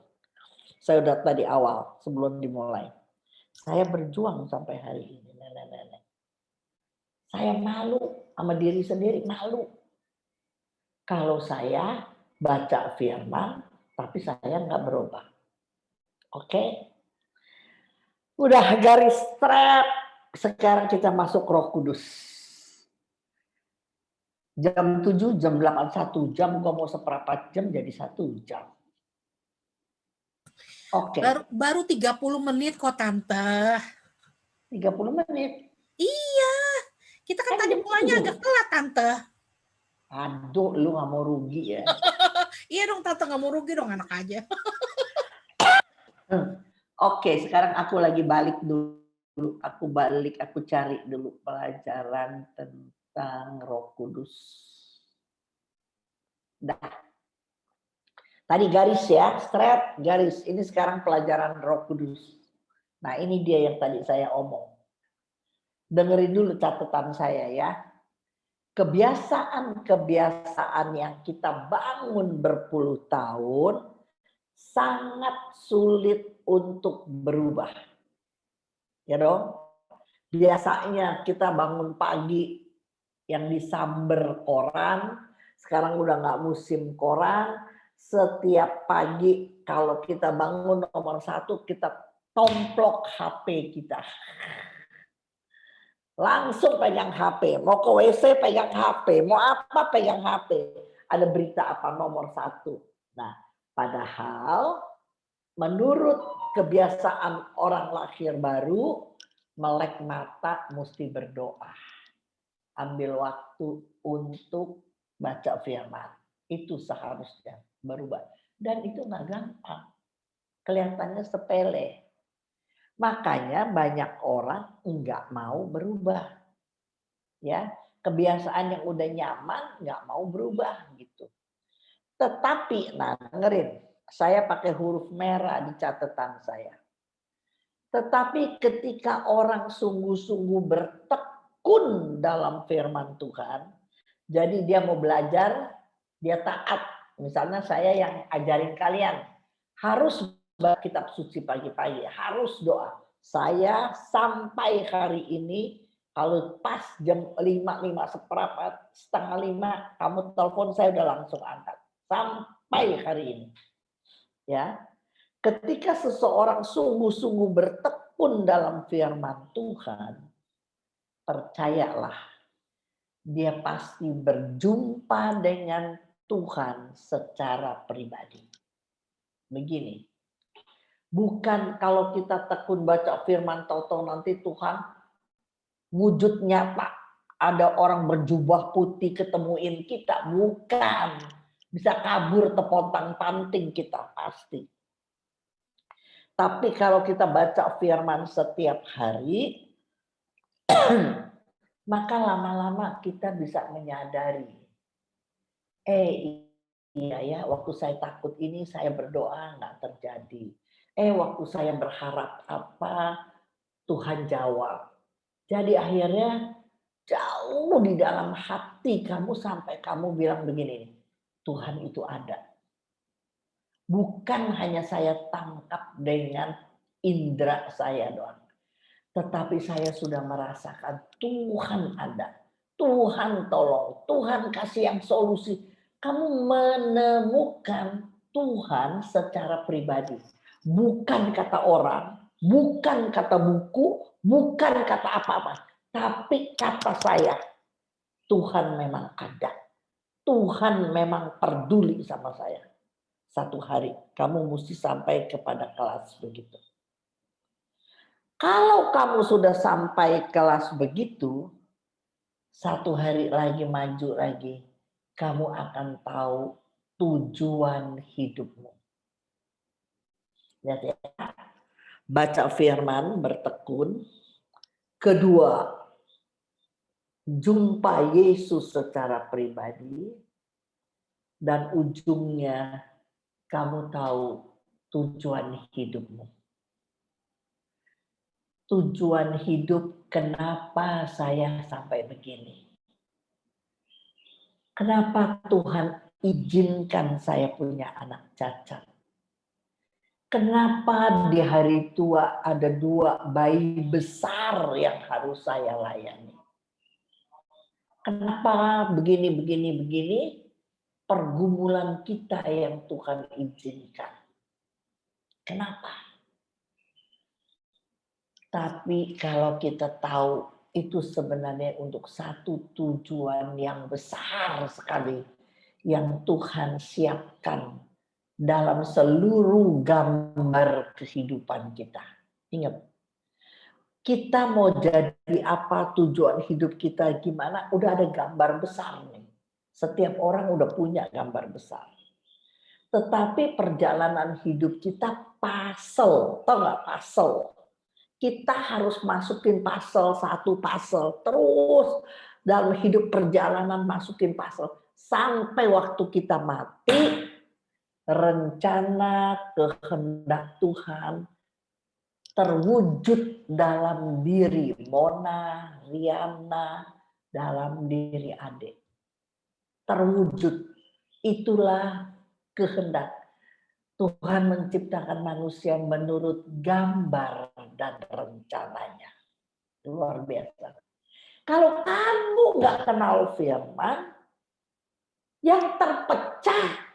saya udah tadi awal sebelum dimulai. Saya berjuang sampai hari ini, nenek-nenek. Saya malu sama diri sendiri, malu. Kalau saya baca firman, tapi saya nggak berubah. Oke? Udah garis strap. Sekarang kita masuk Roh Kudus. Jam 7, jam 8, 1 jam, gua mau seperempat jam jadi 1 jam. Oke. Baru 30 menit kok Tante. 30 menit. Iya. Kita kan tadi mulanya agak telat Tante. Aduh, lu gak mau rugi ya. Iya dong Tante, gak mau rugi dong, anak aja. Oke, sekarang aku lagi balik dulu. Aku cari dulu pelajaran tentang Roh Kudus. Dah. Tadi garis ya, strap, garis. Ini sekarang pelajaran Roh Kudus. Nah, ini dia yang tadi saya omong. Dengerin dulu catatan saya ya. Kebiasaan-kebiasaan yang kita bangun berpuluh tahun sangat sulit untuk berubah. Ya dong? Biasanya kita bangun pagi yang disamber koran, sekarang udah nggak musim koran. Setiap pagi kalau kita bangun nomor 1 kita tomplok HP kita. Langsung pegang HP, mau ke WC pegang HP, mau apa pegang HP. Ada berita apa nomor 1. Nah, padahal menurut kebiasaan orang lahir baru, melek mata mesti berdoa. Ambil waktu untuk baca firman. Itu seharusnya berubah. Dan itu nggak gampang. Kelihatannya sepele. Makanya banyak orang nggak mau berubah. Ya, kebiasaan yang udah nyaman nggak mau berubah gitu. Tetapi, nah dengerin, saya pakai huruf merah di catatan saya. Tetapi ketika orang sungguh-sungguh bertekun dalam firman Tuhan, jadi dia mau belajar, dia taat. Misalnya saya yang ajarin kalian, harus baca kitab suci pagi-pagi, harus doa. Saya sampai hari ini, kalau pas jam 5, 5 seperempat, setengah 5, kamu telepon saya udah langsung angkat. Sampai hari ini. Ya, ketika seseorang sungguh-sungguh bertekun dalam firman Tuhan, percayalah, dia pasti berjumpa dengan Tuhan secara pribadi. Begini, bukan kalau kita tekun baca firman tahu-tahu nanti Tuhan wujud nyata, ada orang berjubah putih ketemuin kita, bukan. Bisa kabur tepontang-panting kita pasti. Tapi kalau kita baca firman setiap hari, maka lama-lama kita bisa menyadari, iya ya, waktu saya takut ini saya berdoa nggak terjadi. Waktu saya berharap apa, Tuhan jawab. Jadi akhirnya jauh di dalam hati kamu sampai kamu bilang begini, Tuhan itu ada. Bukan hanya saya tangkap dengan indera saya doang. Tetapi saya sudah merasakan Tuhan ada. Tuhan tolong. Tuhan kasih yang solusi. Kamu menemukan Tuhan secara pribadi. Bukan kata orang. Bukan kata buku. Bukan kata apa-apa. Tapi kata saya. Tuhan memang ada. Tuhan memang peduli sama saya. Satu hari kamu mesti sampai kepada kelas begitu. Kalau kamu sudah sampai kelas begitu, satu hari lagi maju lagi, kamu akan tahu tujuan hidupmu. Lihat ya, baca firman, bertekun, Kedua, jumpa Yesus secara pribadi. Dan ujungnya kamu tahu tujuan hidupmu. Tujuan hidup, kenapa saya sampai begini? Kenapa Tuhan izinkan saya punya anak cacat? Kenapa di hari tua ada 2 bayi besar yang harus saya layani? Kenapa begini? Pergumulan kita yang Tuhan izinkan. Kenapa? Tapi kalau kita tahu itu sebenarnya untuk satu tujuan yang besar sekali yang Tuhan siapkan dalam seluruh gambar kehidupan kita. Ingat, kita mau jadi apa, tujuan hidup kita gimana, udah ada gambar besar nih. Setiap orang udah punya gambar besar. Tetapi perjalanan hidup kita puzzle, tau nggak puzzle? Kita harus masukin puzzle, satu puzzle, terus dalam hidup perjalanan masukin puzzle. Sampai waktu kita mati, rencana kehendak Tuhan terwujud dalam diri Mona, Riana, dalam diri Ade. Terwujud, itulah kehendak. Tuhan menciptakan manusia menurut gambar dan rencananya. Luar biasa. Kalau kamu nggak kenal firman, yang terpecah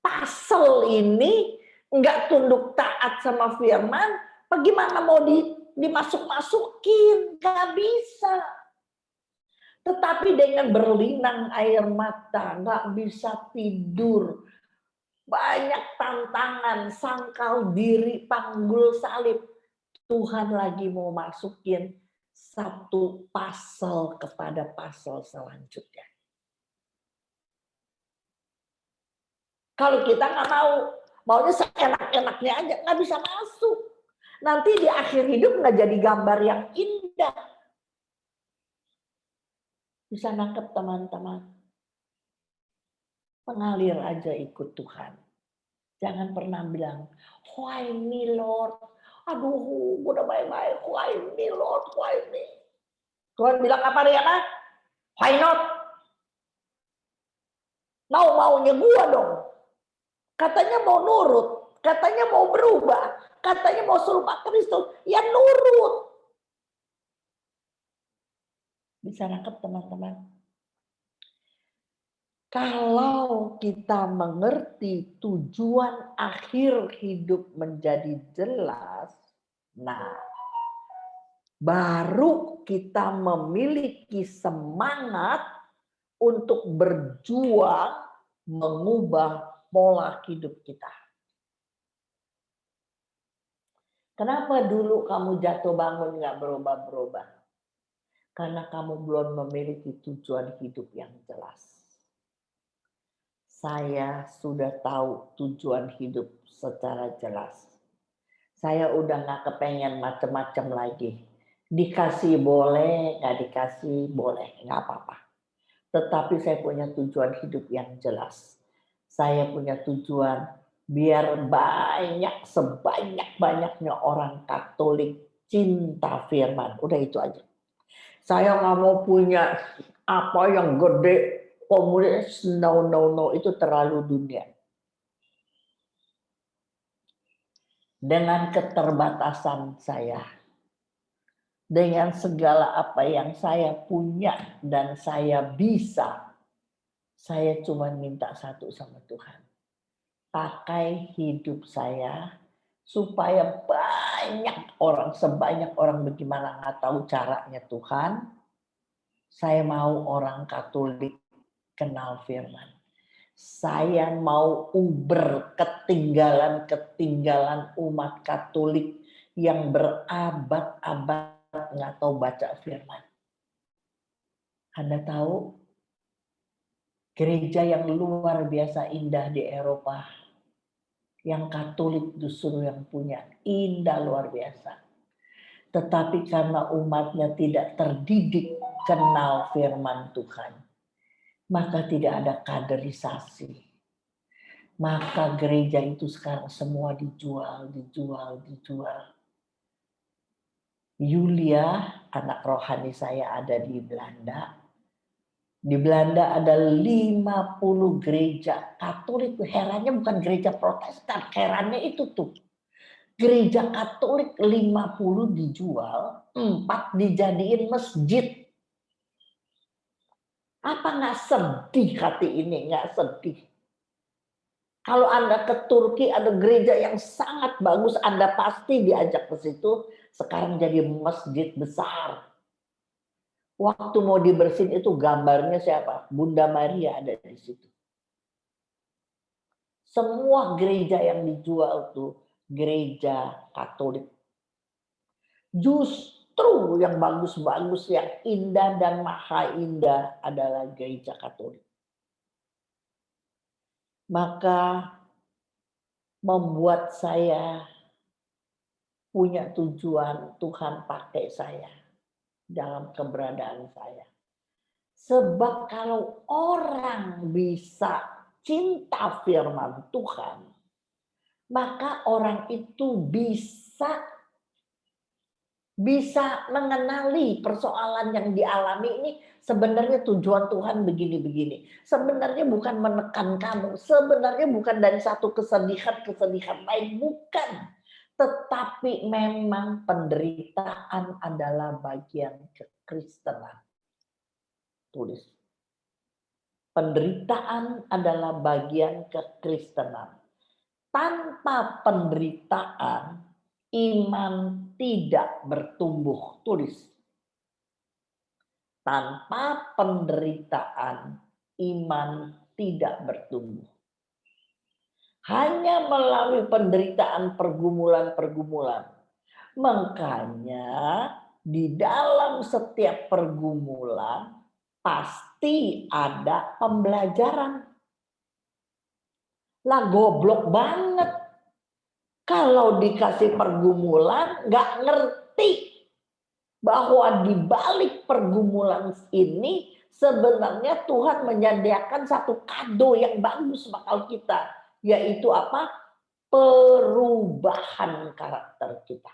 puzzle ini nggak tunduk taat sama firman, bagaimana mau dimasuk-masukin? Nggak bisa. Tetapi dengan berlinang air mata, nggak bisa tidur, banyak tantangan, sangkal diri, panggul salib. Tuhan lagi mau masukin satu puzzle kepada puzzle selanjutnya. Kalau kita nggak mau, maunya seenak-enaknya aja, nggak bisa masuk. Nanti di akhir hidup nggak jadi gambar yang indah. Bisa nangkep teman-teman? Mengalir aja ikut Tuhan. Jangan pernah bilang, why me Lord? Aduh, gue udah baik-baik. Why me Lord? Why me? Tuhan bilang apa Riana? Why not? Mau-maunya gue dong. Katanya mau nurut. Katanya mau berubah. Katanya mau serupa Kristus. Ya nurut. Bisa nangkep teman-teman? Kalau kita mengerti tujuan akhir hidup menjadi jelas, nah, baru kita memiliki semangat untuk berjuang mengubah pola hidup kita. Kenapa dulu kamu jatuh bangun nggak berubah-berubah? Karena kamu belum memiliki tujuan hidup yang jelas. Saya sudah tahu tujuan hidup secara jelas. Saya udah nggak kepengen macam-macam lagi. Dikasih boleh, nggak dikasih boleh, nggak apa-apa. Tetapi saya punya tujuan hidup yang jelas. Saya punya tujuan biar sebanyak-banyaknya orang Katolik cinta firman. Udah itu aja. Saya nggak mau punya apa yang gede, komunis, no, itu terlalu dunia. Dengan keterbatasan saya, dengan segala apa yang saya punya dan saya bisa, saya cuma minta satu sama Tuhan. Pakai hidup saya supaya banyak orang, sebanyak orang bagaimana nggak tahu caranya Tuhan. Saya mau orang Katolik kenal firman. Saya mau uber ketinggalan umat Katolik yang berabad-abad nggak tahu baca firman. Anda tahu gereja yang luar biasa indah di Eropa, yang Katolik justru yang punya, indah luar biasa. Tetapi karena umatnya tidak terdidik kenal firman Tuhan, maka tidak ada kaderisasi. Maka gereja itu sekarang semua dijual. Yulia, anak rohani saya, ada di Belanda. Di Belanda ada 50 gereja Katolik. Herannya bukan gereja Protestan, herannya itu tuh. Gereja Katolik 50 dijual, 4 dijadiin masjid. Apa nggak sedih hati ini? Nggak sedih. Kalau Anda ke Turki ada gereja yang sangat bagus, Anda pasti diajak ke situ. Sekarang jadi masjid besar. Waktu mau dibersihin itu gambarnya siapa? Bunda Maria ada di situ. Semua gereja yang dijual tuh gereja Katolik. Justru yang bagus-bagus, yang indah dan maha indah adalah gereja Katolik. Maka membuat saya punya tujuan, Tuhan pakai saya dalam keberadaan saya. Sebab kalau orang bisa cinta firman Tuhan, maka orang itu bisa mengenali persoalan yang dialami ini. Sebenarnya tujuan Tuhan begini-begini. Sebenarnya bukan menekan kamu. Sebenarnya bukan dari satu kesedihan lain. Bukan. Tetapi memang penderitaan adalah bagian kekristenan. Tulis. Penderitaan adalah bagian kekristenan. Tanpa penderitaan, iman tidak bertumbuh. Tulis. Tanpa penderitaan, iman tidak bertumbuh. Hanya melalui penderitaan pergumulan-pergumulan. Makanya di dalam setiap pergumulan pasti ada pembelajaran. Lah goblok banget. Kalau dikasih pergumulan nggak ngerti bahwa di balik pergumulan ini sebenarnya Tuhan menyediakan satu kado yang bagus bakal kita, yaitu apa? Perubahan karakter kita.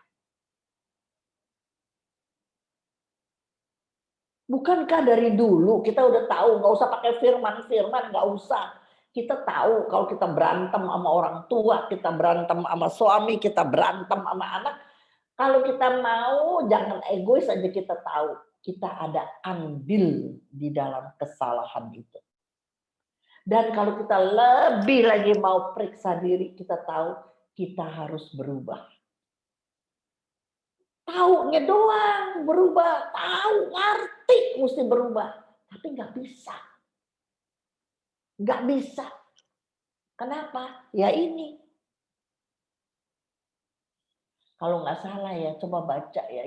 Bukankah dari dulu kita udah tahu, nggak usah pakai firman, nggak usah. Kita tahu kalau kita berantem sama orang tua, kita berantem sama suami, kita berantem sama anak. Kalau kita mau, jangan egois aja, kita tahu. Kita ada andil di dalam kesalahan itu. Dan kalau kita lebih lagi mau periksa diri, kita tahu kita harus berubah. Taunya doang berubah, tahu, ngerti mesti berubah. Tapi nggak bisa. Nggak bisa. Kenapa? Ya ini. Kalau nggak salah ya, coba baca ya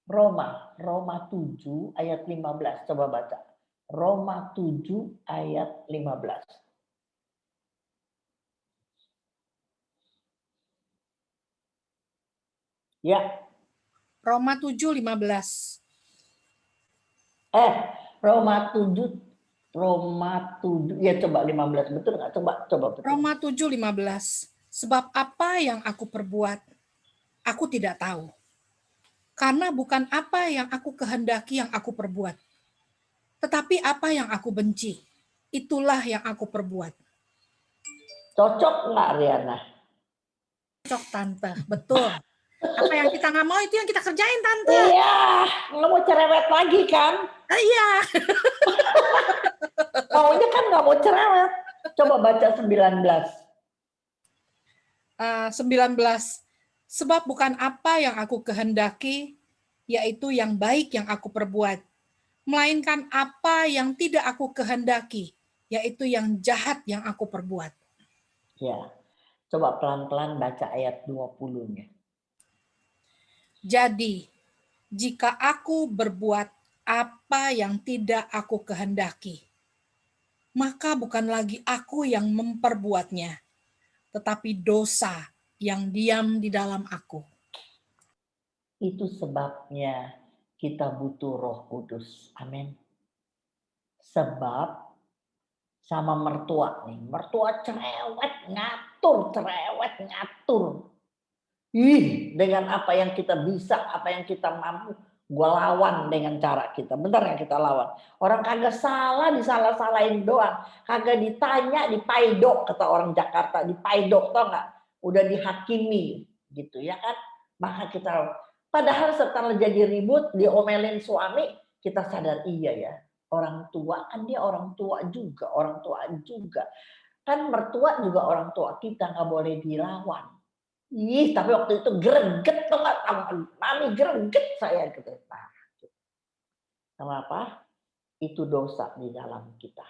Roma 7 ayat 15. Coba baca. Roma 7 ayat 15. Ya. Roma 7:15. Roma 7 ya, coba 15, betul nggak? Coba betul. Roma 7:15. Sebab apa yang aku perbuat, aku tidak tahu. Karena bukan apa yang aku kehendaki yang aku perbuat. Tetapi apa yang aku benci, itulah yang aku perbuat. Cocok nggak, Riana? Cocok, Tante. Betul. Apa yang kita nggak mau, itu yang kita kerjain, Tante. Iya, nggak mau cerewet lagi kan? Iya. Maunya kan nggak mau cerewet. Coba baca 19. 19. Sebab bukan apa yang aku kehendaki, yaitu yang baik yang aku perbuat, melainkan apa yang tidak aku kehendaki, yaitu yang jahat yang aku perbuat. Ya, coba pelan-pelan baca ayat 20-nya. Jadi, jika aku berbuat apa yang tidak aku kehendaki, maka bukan lagi aku yang memperbuatnya, tetapi dosa yang diam di dalam aku. Itu sebabnya kita butuh Roh Kudus. Amin. Sebab sama mertua nih, mertua cerewet ngatur. Dengan apa yang kita bisa, apa yang kita mampu, gue lawan dengan cara kita. Bentar ya kita lawan. Orang kagak salah, disalah-salahin doang. Kagak ditanya, dipaidok, kata orang Jakarta. Dipaidok, tau nggak? Udah dihakimi, gitu ya kan? Maka kita, padahal setelah jadi ribut, diomelin suami, kita sadar, iya ya. Orang tua kan dia orang tua juga. Kan mertua juga orang tua kita, nggak boleh dilawan. Tapi waktu itu greget tuh nggak, mami greget saya gitu. Nah, kenapa? Itu dosa di dalam kita.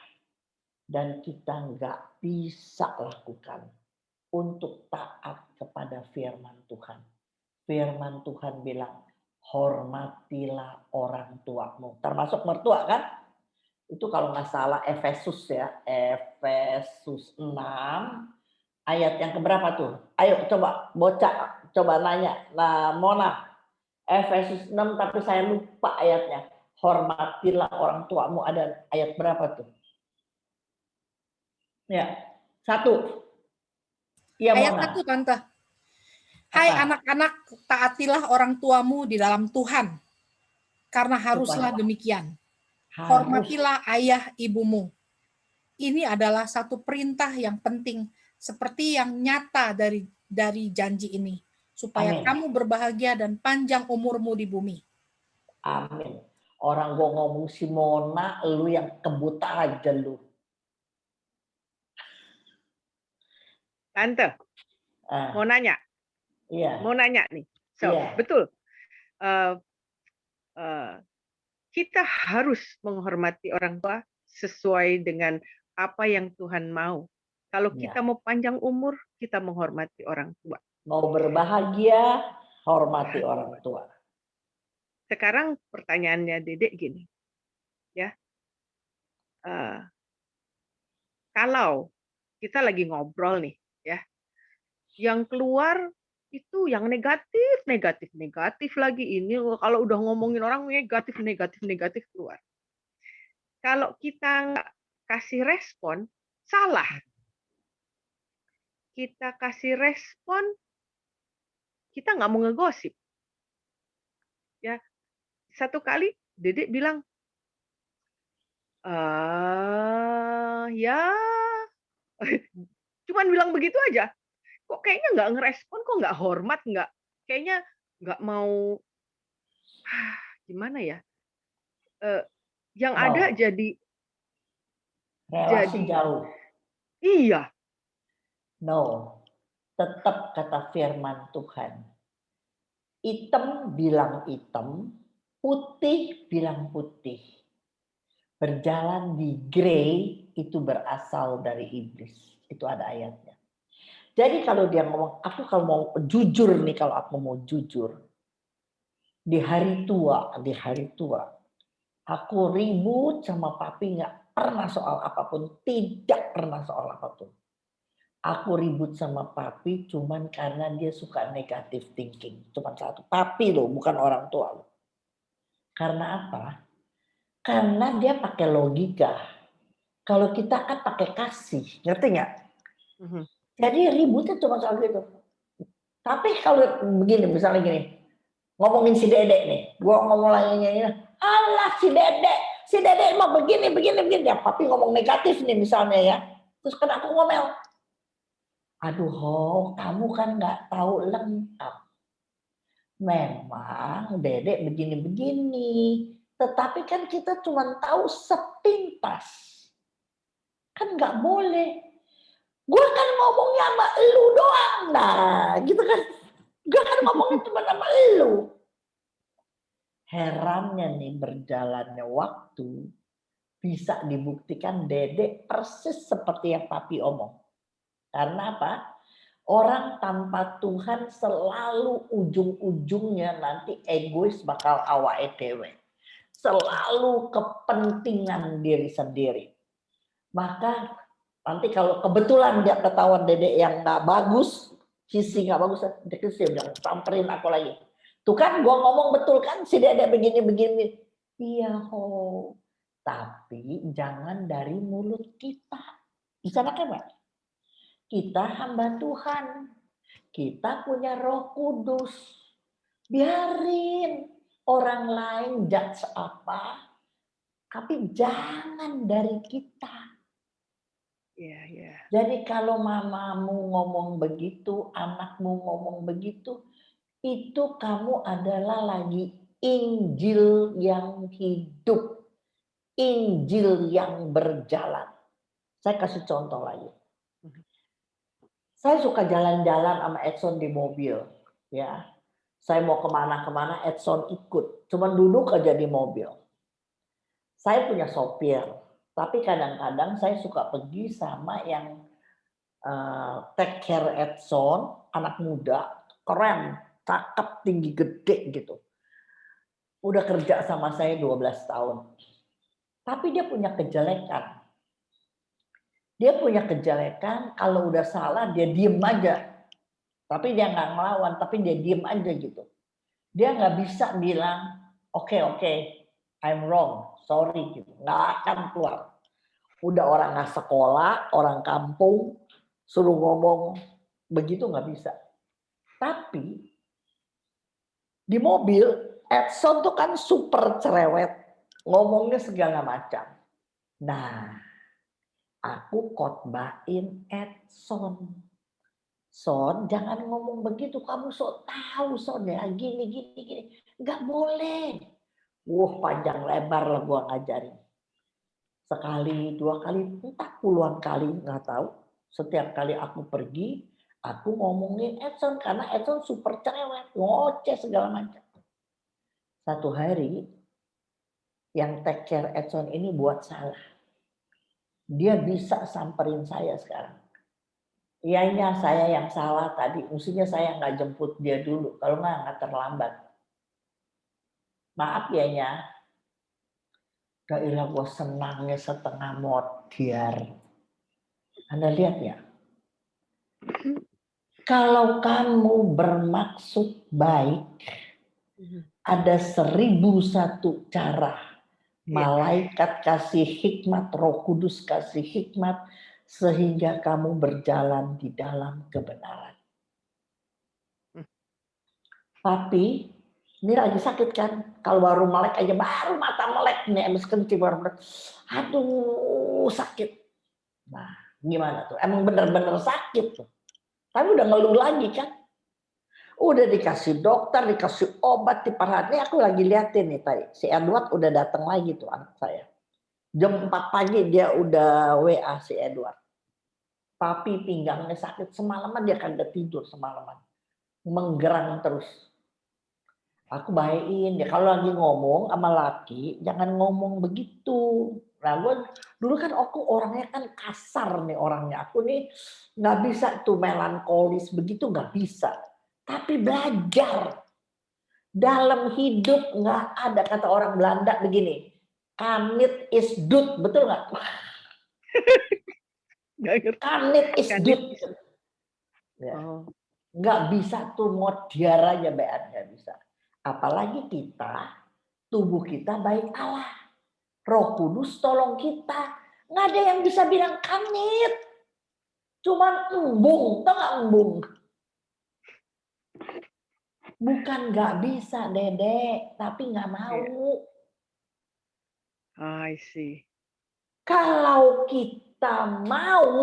Dan kita nggak bisa lakukan untuk taat kepada firman Tuhan. Firman Tuhan bilang, hormatilah orang tuamu. Termasuk mertua kan? Itu kalau nggak salah Efesus ya, Efesus 6 ayat yang keberapa tuh? Ayo coba bocah, coba nanya. Nah, Mona, Efesus 6 tapi saya lupa ayatnya. Hormatilah orang tuamu, ada ayat berapa tuh? Ya, 1. Iya, Ayat Mona. 1, Tante. Hai anak-anak, taatilah orang tuamu di dalam Tuhan, karena haruslah demikian. Hormatilah ayah ibumu. Ini adalah satu perintah yang penting, seperti yang nyata dari janji ini, supaya kamu berbahagia dan panjang umurmu di bumi. Amin. Orang gua ngomong si Mona, lu yang kebut aja lu. Tante, mau nanya. Iya. Mau nanya nih. Betul. Kita harus menghormati orang tua sesuai dengan apa yang Tuhan mau. Kalau kita mau panjang umur, kita menghormati orang tua. Mau berbahagia, hormati orang tua. Sekarang pertanyaannya Dedek gini, ya. Kalau kita lagi ngobrol nih, ya, yang keluar itu yang negatif lagi. Ini kalau udah ngomongin orang negatif keluar. Kalau kita nggak kasih respon, salah. Kita kasih respon, kita nggak mau ngegosip. Ya, satu kali Dedek bilang, ya, cuman bilang begitu aja. Kok kayaknya nggak ngerespon, kok nggak hormat, kayaknya nggak mau, gimana ya? Yang ada jadi relasi jauh. Iya. No, tetap kata firman Tuhan. Hitam bilang hitam, putih bilang putih. Berjalan di grey itu berasal dari iblis. Itu ada ayatnya. Jadi kalau dia ngomong, aku kalau mau jujur nih, kalau aku mau jujur, di hari tua, aku ribut sama papi nggak pernah soal apapun, tidak pernah soal apapun. Aku ribut sama papi cuman karena dia suka negative thinking. Cuman satu. Papi loh, bukan orang tua loh. Karena apa? Karena dia pakai logika. Kalau kita kan pakai kasih, ngerti nggak? Jadi ributnya cuma soal gitu. Tapi kalau begini, misalnya gini, ngomongin si Dedek nih, gua ngomong lagi, alah si Dedek mau begini. Ya papi ngomong negatif nih misalnya ya. Terus kan aku ngomel. Aduh, kamu kan nggak tahu lengkap. Memang Dedek begini-begini. Tetapi kan kita cuma tahu sepintas. Kan nggak boleh. Gue kan ngomongnya sama elu doang. Nah, gitu kan. Gue kan ngomongnya cuma sama elu. Herannya nih berjalannya waktu. Bisa dibuktikan Dedek persis seperti yang papi omong. Karena apa? Orang tanpa Tuhan selalu ujung-ujungnya nanti egois bakal awake dewe. Selalu kepentingan diri sendiri. Maka nanti kalau kebetulan dia ketahuan Dedek yang nggak bagus, sisi nggak bagus, dia bilang samperin aku lagi. Tuh kan gue ngomong betul kan, si Dede begini-begini. Iya, ho. Tapi jangan dari mulut kita. Bisa kan? Kita hamba Tuhan. Kita punya Roh Kudus. Biarin orang lain judge apa, tapi jangan dari kita. Jadi kalau mamamu ngomong begitu, anakmu ngomong begitu, itu kamu adalah lagi Injil yang hidup, Injil yang berjalan. Saya kasih contoh lagi. Saya suka jalan-jalan sama Edson di mobil, ya. Saya mau kemana-kemana, Edson ikut. Cuman duduk aja di mobil. Saya punya sopir, tapi kadang-kadang saya suka pergi sama yang take care Edson, anak muda, keren, cakep, tinggi, gede gitu. Udah kerja sama saya 12 tahun. Tapi dia punya kejelekan. Dia punya kejelekan, kalau udah salah dia diem aja. Tapi dia nggak ngelawan, tapi dia diem aja gitu. Dia nggak bisa bilang, oke, I'm wrong, sorry gitu. Nggak akan keluar. Udah orang nggak sekolah, orang kampung, suruh ngomong begitu nggak bisa. Tapi di mobil, Edson tuh kan super cerewet, ngomongnya segala macam. Nah, aku khotbahin Edson. Son, jangan ngomong begitu, kamu sok tahu Son ya, gini. Nggak boleh. Panjang lebar lah gua ngajarin. Sekali, 2 kali, entah puluhan kali, nggak tahu. Setiap kali aku pergi, aku ngomongin Edson, karena Edson super cerewet, ngoceh segala macam. Satu hari, yang take care Edson ini buat salah. Dia bisa samperin saya sekarang. Iyanya saya yang salah tadi, mestinya saya nggak jemput dia dulu, kalau nggak terlambat. Maaf ya. Gailah gue senangnya setengah modiar. Anda lihat ya, kalau kamu bermaksud baik, ada 1001 cara. Malaikat kasih hikmat, Roh Kudus kasih hikmat, sehingga kamu berjalan di dalam kebenaran. Tapi ini lagi sakit kan? Kalau baru melek aja, baru mata melek nih, habis kencing baru melek. Aduh, sakit. Nah, gimana tuh? Emang bener-bener sakit tuh. Tapi udah ngeluh lagi kan? Udah dikasih dokter, dikasih obat, diperhatiin. Aku lagi liatin nih tadi. Si Edward udah datang lagi tuh anak saya. Jam 4 pagi dia udah WA si Edward. Papi pinggangnya sakit, semalaman dia kagak tidur semalaman. Menggerang terus. Aku bayain dia, kalau lagi ngomong sama laki, jangan ngomong begitu. Nah, dulu kan aku orangnya kan kasar nih orangnya. Aku nih nggak bisa tuh melankolis begitu, nggak bisa. Tapi belajar. Dalam hidup nggak ada, kata orang Belanda begini, kanit is dood, betul nggak? Kanit is dood. Ya. Nggak bisa tuh modiar aja bean, nggak bisa. Apalagi kita, tubuh kita baik Allah. Roh Kudus tolong kita. Nggak ada yang bisa bilang kanit. Cuman embung, tau nggak embung? Bukan nggak bisa, Dedek, tapi nggak mau. I see. Kalau kita mau,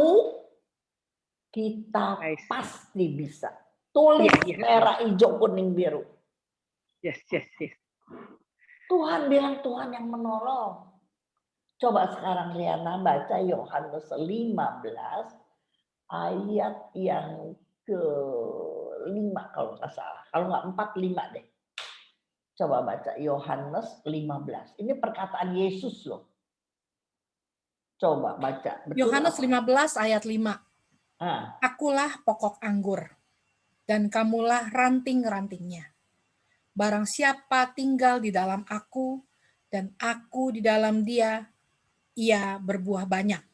kita pasti bisa. Tulis merah, hijau, kuning, biru. Yes. Tuhan bilang Tuhan yang menolong. Coba sekarang Riana baca Yohanes 15 ayat yang ke-5 kalau nggak salah. Kalau nggak 4, 5 deh. Coba baca Yohanes 15. Ini perkataan Yesus loh. Coba baca. Yohanes 15 ayat 5. Akulah pokok anggur, dan kamulah ranting-rantingnya. Barang siapa tinggal di dalam aku, dan aku di dalam dia, ia berbuah banyak.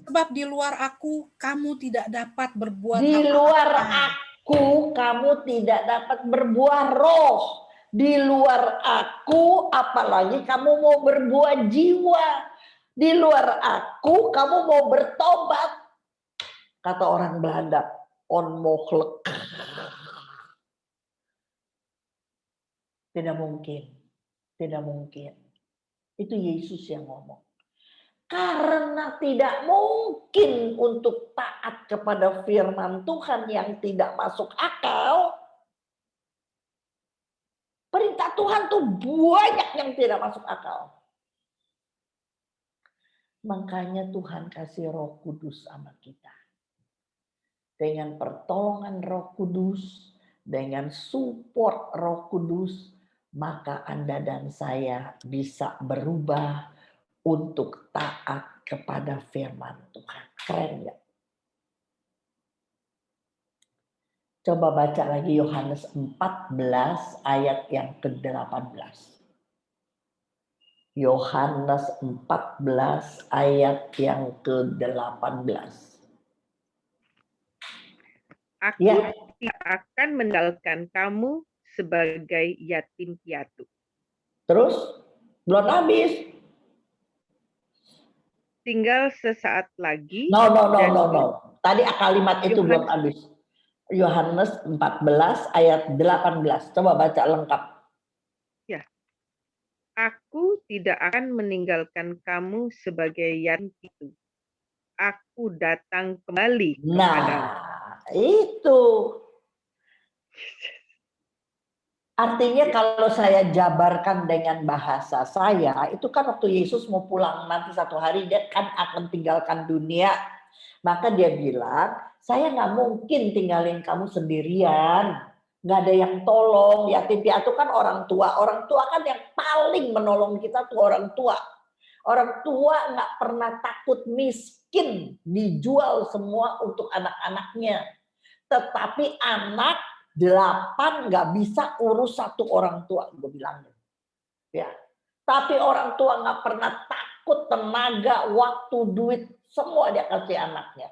Sebab di luar aku, kamu tidak dapat berbuat apa-apa. Di luar aku, kamu tidak dapat berbuah roh. Di luar aku, apalagi kamu mau berbuah jiwa. Di luar aku, kamu mau bertobat. Kata orang Belanda, onmogelijk. Tidak mungkin. Tidak mungkin. Itu Yesus yang ngomong. Karena tidak mungkin untuk taat kepada firman Tuhan yang tidak masuk akal. Perintah Tuhan tuh banyak yang tidak masuk akal. Makanya Tuhan kasih Roh Kudus sama kita. Dengan pertolongan Roh Kudus, dengan support Roh Kudus, maka Anda dan saya bisa berubah untuk taat kepada firman Tuhan. Keren nggak? Coba baca lagi Yohanes 14 ayat yang ke-18. Yohanes 14 ayat yang ke-18. Aku Ya. tidak akan meninggalkan kamu sebagai yatim piatu. Terus belum habis. Tinggal sesaat lagi. No. dan Tadi kalimat itu Yohanes- belum habis. Yohanes 14 ayat 18. Coba baca lengkap. Ya. Aku tidak akan meninggalkan kamu sebagai yatim piatu. Aku datang kembali kepadamu. Nah, itu. Artinya kalau saya jabarkan dengan bahasa saya, itu kan waktu Yesus mau pulang nanti satu hari dia kan akan tinggalkan dunia. Maka dia bilang, saya nggak mungkin tinggalin kamu sendirian. Nggak ada yang tolong. Yatim piatu kan orang tua. Orang tua kan yang paling menolong kita tuh orang tua. Orang tua nggak pernah takut miskin. Dijual semua untuk anak-anaknya. Tetapi anak 8 nggak bisa urus satu orang tua, gue bilang. Ya. Tapi orang tua nggak pernah takut tenaga, waktu, duit, semua dia kasih anaknya.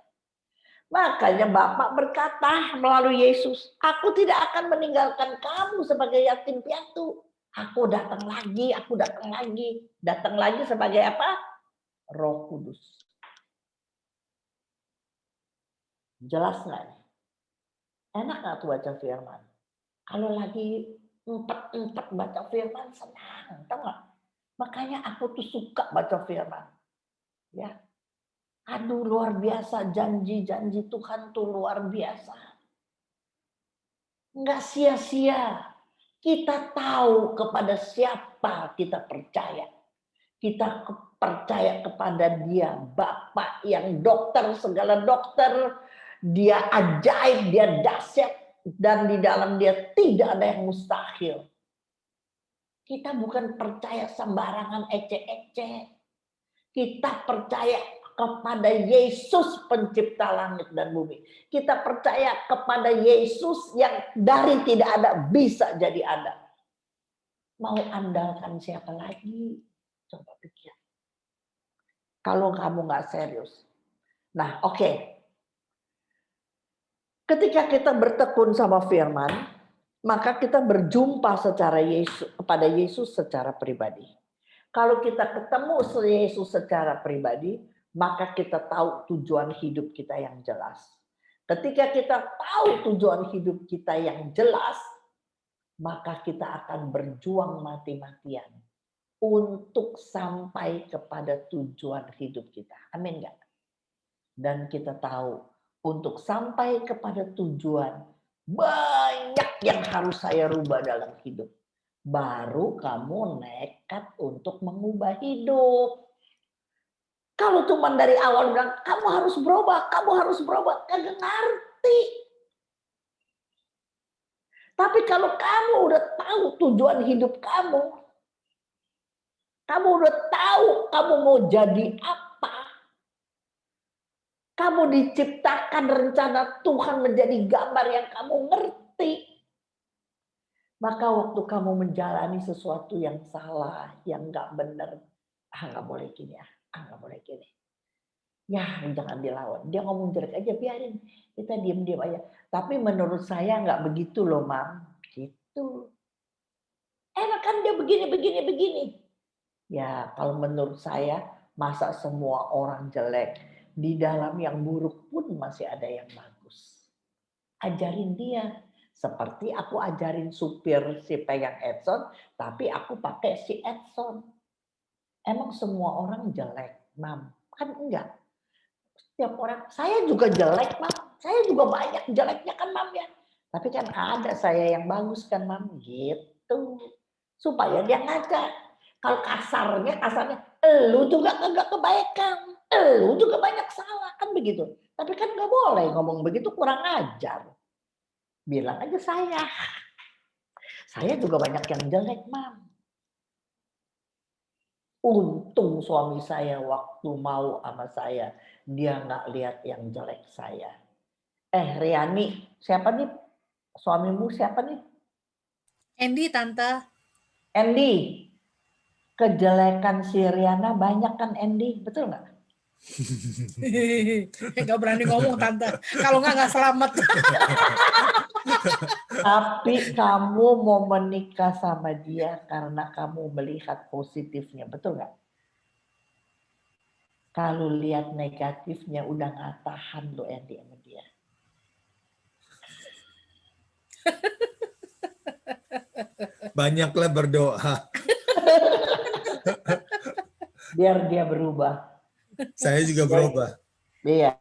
Makanya Bapak berkata melalui Yesus, aku tidak akan meninggalkan kamu sebagai yatim piatu. Aku datang lagi, Datang lagi sebagai apa? Roh Kudus. Jelas nggak? Enak nggak tuh baca firman? Kalau lagi empat baca firman senang, tahu nggak? Makanya aku tuh suka baca firman. Ya, aduh luar biasa janji-janji Tuhan tuh luar biasa. Nggak sia-sia. Kita tahu kepada siapa kita percaya. Kita percaya kepada Dia, Bapa yang dokter segala dokter. Dia ajaib, dia dahsyat, dan di dalam dia tidak ada yang mustahil. Kita bukan percaya sembarangan ecek-ecek. Kita percaya kepada Yesus pencipta langit dan bumi. Kita percaya kepada Yesus yang dari tidak ada bisa jadi ada. Mau andalkan siapa lagi? Coba pikir. Kalau kamu nggak serius. Nah, oke. Ketika kita bertekun sama firman, maka kita berjumpa kepada Yesus secara pribadi. Kalau kita ketemu Yesus secara pribadi, maka kita tahu tujuan hidup kita yang jelas. Ketika kita tahu tujuan hidup kita yang jelas, maka kita akan berjuang mati-matian untuk sampai kepada tujuan hidup kita. Amin nggak? Dan kita tahu untuk sampai kepada tujuan, banyak yang harus saya rubah dalam hidup. Baru kamu nekat untuk mengubah hidup. Kalau cuma dari awal bilang, kamu harus berubah, kagak ngerti. Tapi kalau kamu udah tahu tujuan hidup kamu udah tahu kamu mau jadi apa, kamu diciptakan rencana Tuhan menjadi gambar yang kamu ngerti. Maka waktu kamu menjalani sesuatu yang salah, yang gak benar, nggak boleh gini ya, nggak boleh gini. Ya jangan dilawan. Dia ngomong jelek aja, biarin. Kita diem-diem aja. Tapi menurut saya nggak begitu loh, Mam. Gitu. Enak kan dia begini. Ya kalau menurut saya, masa semua orang jelek. Di dalam yang buruk pun masih ada yang bagus. Ajarin dia. Seperti aku ajarin supir si pegang Edson, tapi aku pakai si Edson. Emang semua orang jelek, Mam? Kan enggak. Setiap orang, saya juga jelek, Mam. Saya juga banyak jeleknya kan, Mam ya. Tapi kan ada saya yang bagus kan, Mam. Gitu. Supaya dia ngaca. Kalau kasarnya, lu juga kagak kebaikan. Lu juga banyak salah. Kan begitu. Tapi kan nggak boleh ngomong begitu, kurang ajar. Bilang aja saya. Saya juga banyak yang jelek, Mam. Untung suami saya waktu mau sama saya, dia nggak lihat yang jelek saya. Riani, siapa nih? Suamimu siapa nih? Andy, Tante. Andy. Kejelekan si Riana banyak kan, Andy? Betul nggak? Nggak berani ngomong, Tante. Kalau nggak selamat. Tapi kamu mau menikah sama dia karena kamu melihat positifnya, betul nggak? Kalau lihat negatifnya udah nggak tahan lo, Andy, sama dia. Banyaklah berdoa. Biar dia berubah. Saya juga berubah. Iya,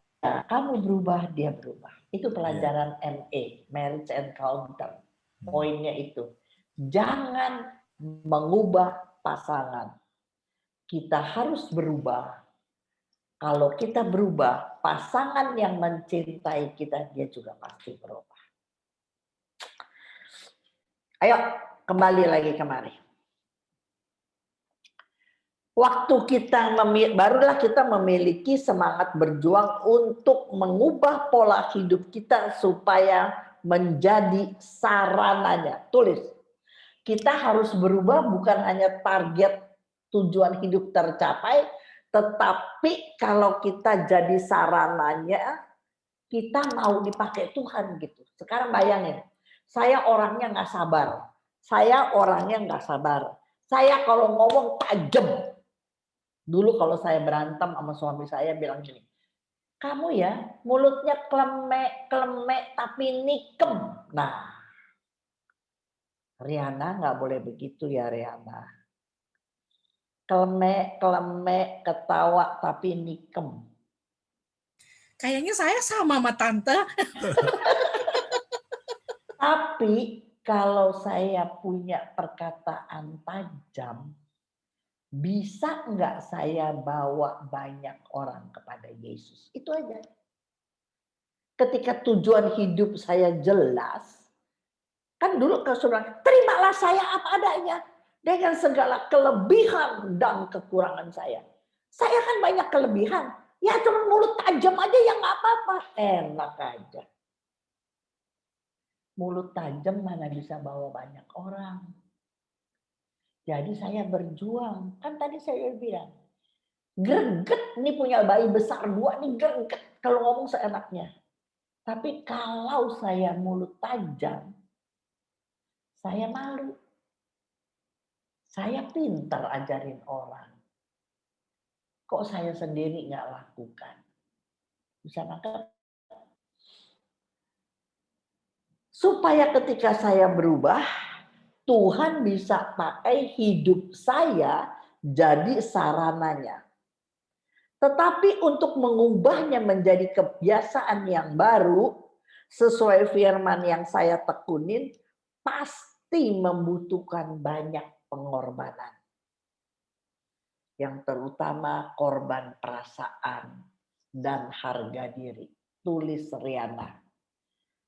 kamu berubah, dia berubah. Itu pelajaran MA, Marriage Encounter. Poinnya itu. Jangan mengubah pasangan. Kita harus berubah. Kalau kita berubah, pasangan yang mencintai kita, dia juga pasti berubah. Ayo, kembali lagi kemari. Waktu kita barulah kita memiliki semangat berjuang untuk mengubah pola hidup kita supaya menjadi sarananya. Tulis, kita harus berubah bukan hanya target tujuan hidup tercapai, tetapi kalau kita jadi sarananya, kita mau dipakai Tuhan gitu. Sekarang bayangin, saya orangnya nggak sabar. Saya kalau ngomong tajam. Dulu kalau saya berantem sama suami saya bilang gini, kamu ya mulutnya klemek tapi nikem. Nah, Riana nggak boleh begitu ya, Riana. Klemek ketawa tapi nikem. Kayaknya saya sama Tante. Tapi kalau saya punya perkataan tajam, bisa nggak saya bawa banyak orang kepada Yesus? Itu aja. Ketika tujuan hidup saya jelas, kan dulu kalau sudah terimalah saya apa adanya dengan segala kelebihan dan kekurangan saya. Saya kan banyak kelebihan, ya cuma mulut tajam aja yang nggak apa-apa, enak aja. Mulut tajam mana bisa bawa banyak orang. Jadi saya berjuang. Kan tadi saya bilang, greget nih punya bayi besar 2 nih, greget kalau ngomong seenaknya. Tapi kalau saya mulut tajam, saya malu. Saya pintar ajarin orang. Kok saya sendiri nggak lakukan? Bisa nangkep? Supaya ketika saya berubah, Tuhan bisa pakai hidup saya jadi sarananya. Tetapi untuk mengubahnya menjadi kebiasaan yang baru, sesuai firman yang saya tekunin, pasti membutuhkan banyak pengorbanan. Yang terutama korban perasaan dan harga diri. Tulis Riana.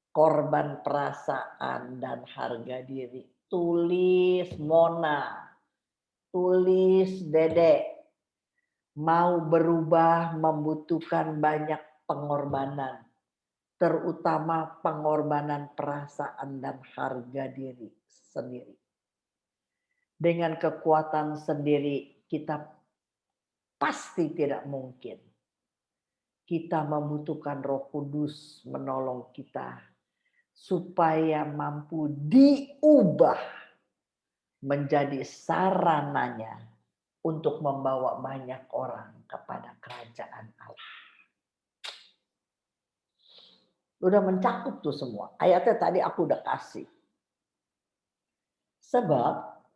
Korban perasaan dan harga diri. Tulis Mona. Tulis Dede. Mau berubah membutuhkan banyak pengorbanan. Terutama pengorbanan perasaan dan harga diri sendiri. Dengan kekuatan sendiri kita pasti tidak mungkin. kita membutuhkan Roh Kudus menolong kita supaya mampu diubah menjadi sarananya untuk membawa banyak orang kepada kerajaan Allah. Udah mencakup tuh semua. Ayatnya tadi aku udah kasih. Sebab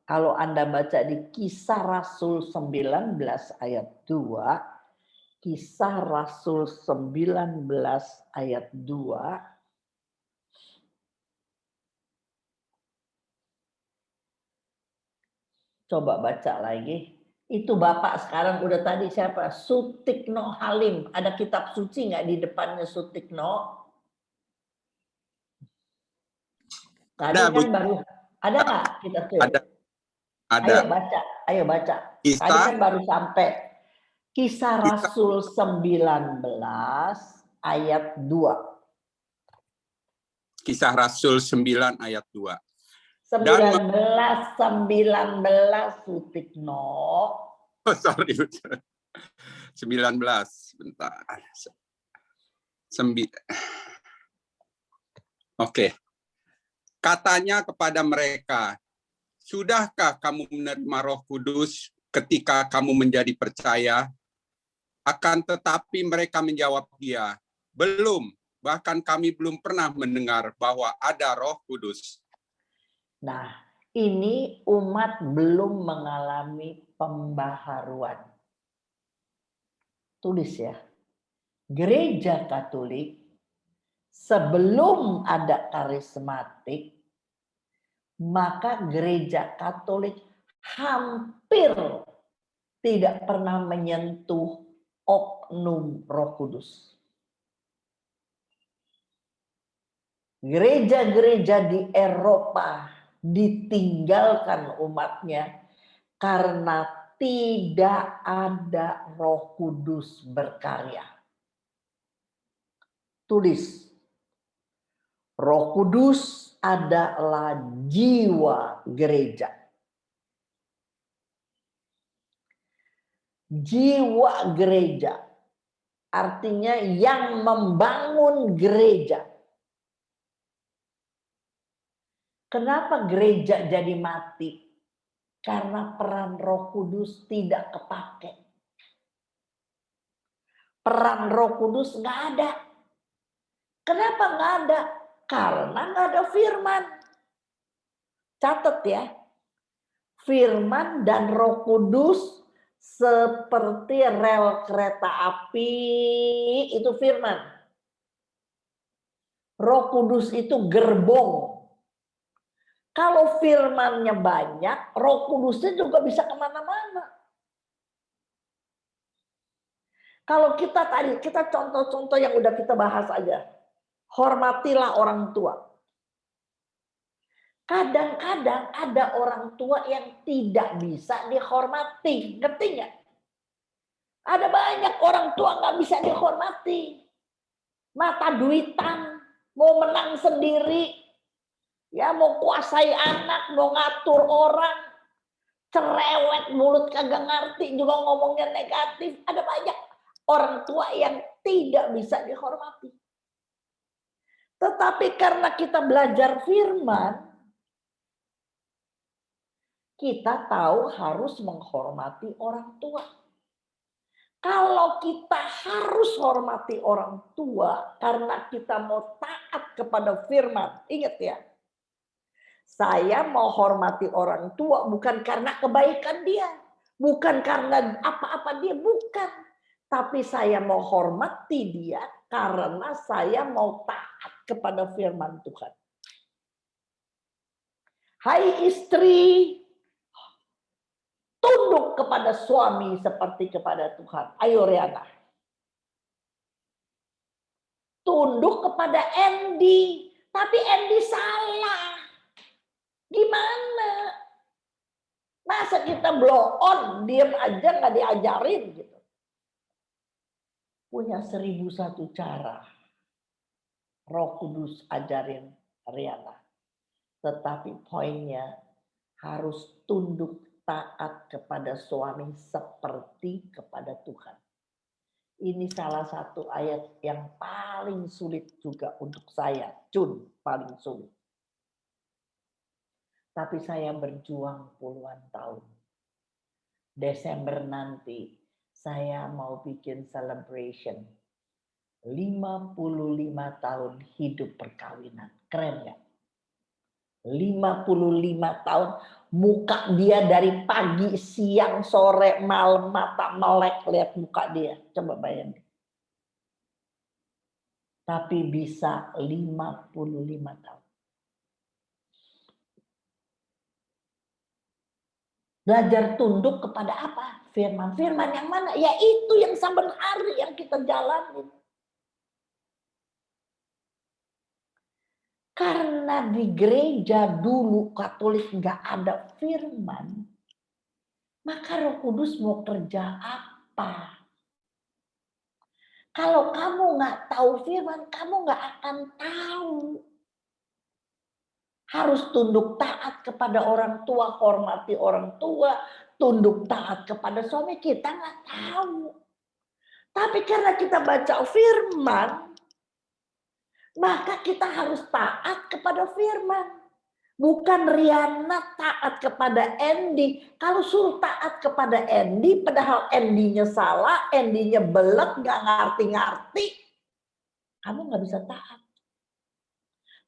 kalau Anda baca di Kisah Rasul 19 ayat 2, Kisah Rasul 19 ayat 2, coba baca lagi. Itu Bapak sekarang udah tadi siapa? Sutikno Halim. Ada kitab suci nggak di depannya Sutikno? Tadi Ada, Bu. kan baru ada nggak kitab suci? Ada. Ayo baca. Tadi Kisah, kan baru sampai Kisah Rasul 19 ayat 2. Kisah Rasul 9 ayat 2. 19 Sutikno. Oh, sorry. 19, bentar. Oke. Katanya kepada mereka, sudahkah kamu menerima Roh Kudus ketika kamu menjadi percaya? Akan tetapi mereka menjawab dia, belum, bahkan kami belum pernah mendengar bahwa ada Roh Kudus. Nah, ini umat belum mengalami pembaharuan. Tulis ya. Gereja Katolik sebelum ada karismatik, maka gereja Katolik hampir tidak pernah menyentuh oknum Roh Kudus. Gereja-gereja di Eropa ditinggalkan umatnya karena tidak ada Roh Kudus berkarya. Tulis, Roh Kudus adalah jiwa gereja. Jiwa gereja artinya yang membangun gereja. Kenapa gereja jadi mati? Karena peran Roh Kudus tidak kepake. Peran Roh Kudus nggak ada. Kenapa nggak ada? Karena nggak ada firman. Catat ya. Firman dan Roh Kudus seperti rel kereta api, itu firman. Roh Kudus itu gerbong. Kalau firmannya banyak, Roh Kudusnya juga bisa kemana-mana. Kalau kita contoh-contoh yang udah kita bahas aja. Hormatilah orang tua. Kadang-kadang ada orang tua yang tidak bisa dihormati. Ngerti nggak? Ada banyak orang tua nggak bisa dihormati. Mata duitan, mau menang sendiri. Ya mau kuasai anak, mau ngatur orang, cerewet, mulut kagak ngerti, juga ngomongnya negatif. Ada banyak orang tua yang tidak bisa dihormati. Tetapi karena kita belajar firman, kita tahu harus menghormati orang tua. Kalau kita harus hormati orang tua karena kita mau taat kepada firman, ingat ya. Saya mau hormati orang tua bukan karena kebaikan dia. Bukan karena apa-apa dia, bukan. Tapi saya mau hormati dia karena saya mau taat kepada firman Tuhan. Hai istri, tunduk kepada suami seperti kepada Tuhan. Ayo Riana. Tunduk kepada Andy. Tapi Andy salah. Gimana? Masa kita blow on, diam aja nggak diajarin gitu. Punya 1001 cara. Roh Kudus ajarin Riana. Tetapi poinnya harus tunduk taat kepada suami seperti kepada Tuhan. Ini salah satu ayat yang paling sulit juga untuk saya, paling sulit. Tapi saya berjuang puluhan tahun. Desember nanti saya mau bikin celebration 55 tahun hidup perkawinan. Keren nggak? 55 tahun, muka dia dari pagi, siang, sore, malam, mata melek, lihat muka dia. Coba bayangin. Tapi bisa 55 tahun. Belajar tunduk kepada apa? Firman. Firman yang mana? Ya itu yang saben hari yang kita jalani. Karena di gereja dulu Katolik nggak ada firman, maka Roh Kudus mau kerja apa? Kalau kamu nggak tahu firman, kamu nggak akan tahu. Harus tunduk taat kepada orang tua, hormati orang tua, tunduk taat kepada suami, kita nggak tahu. Tapi karena kita baca firman, maka kita harus taat kepada firman. Bukan Riana taat kepada Andy. Kalau suruh taat kepada Andy, padahal Andy-nya salah, Andy-nya belek, nggak ngerti-ngerti, kamu nggak bisa taat.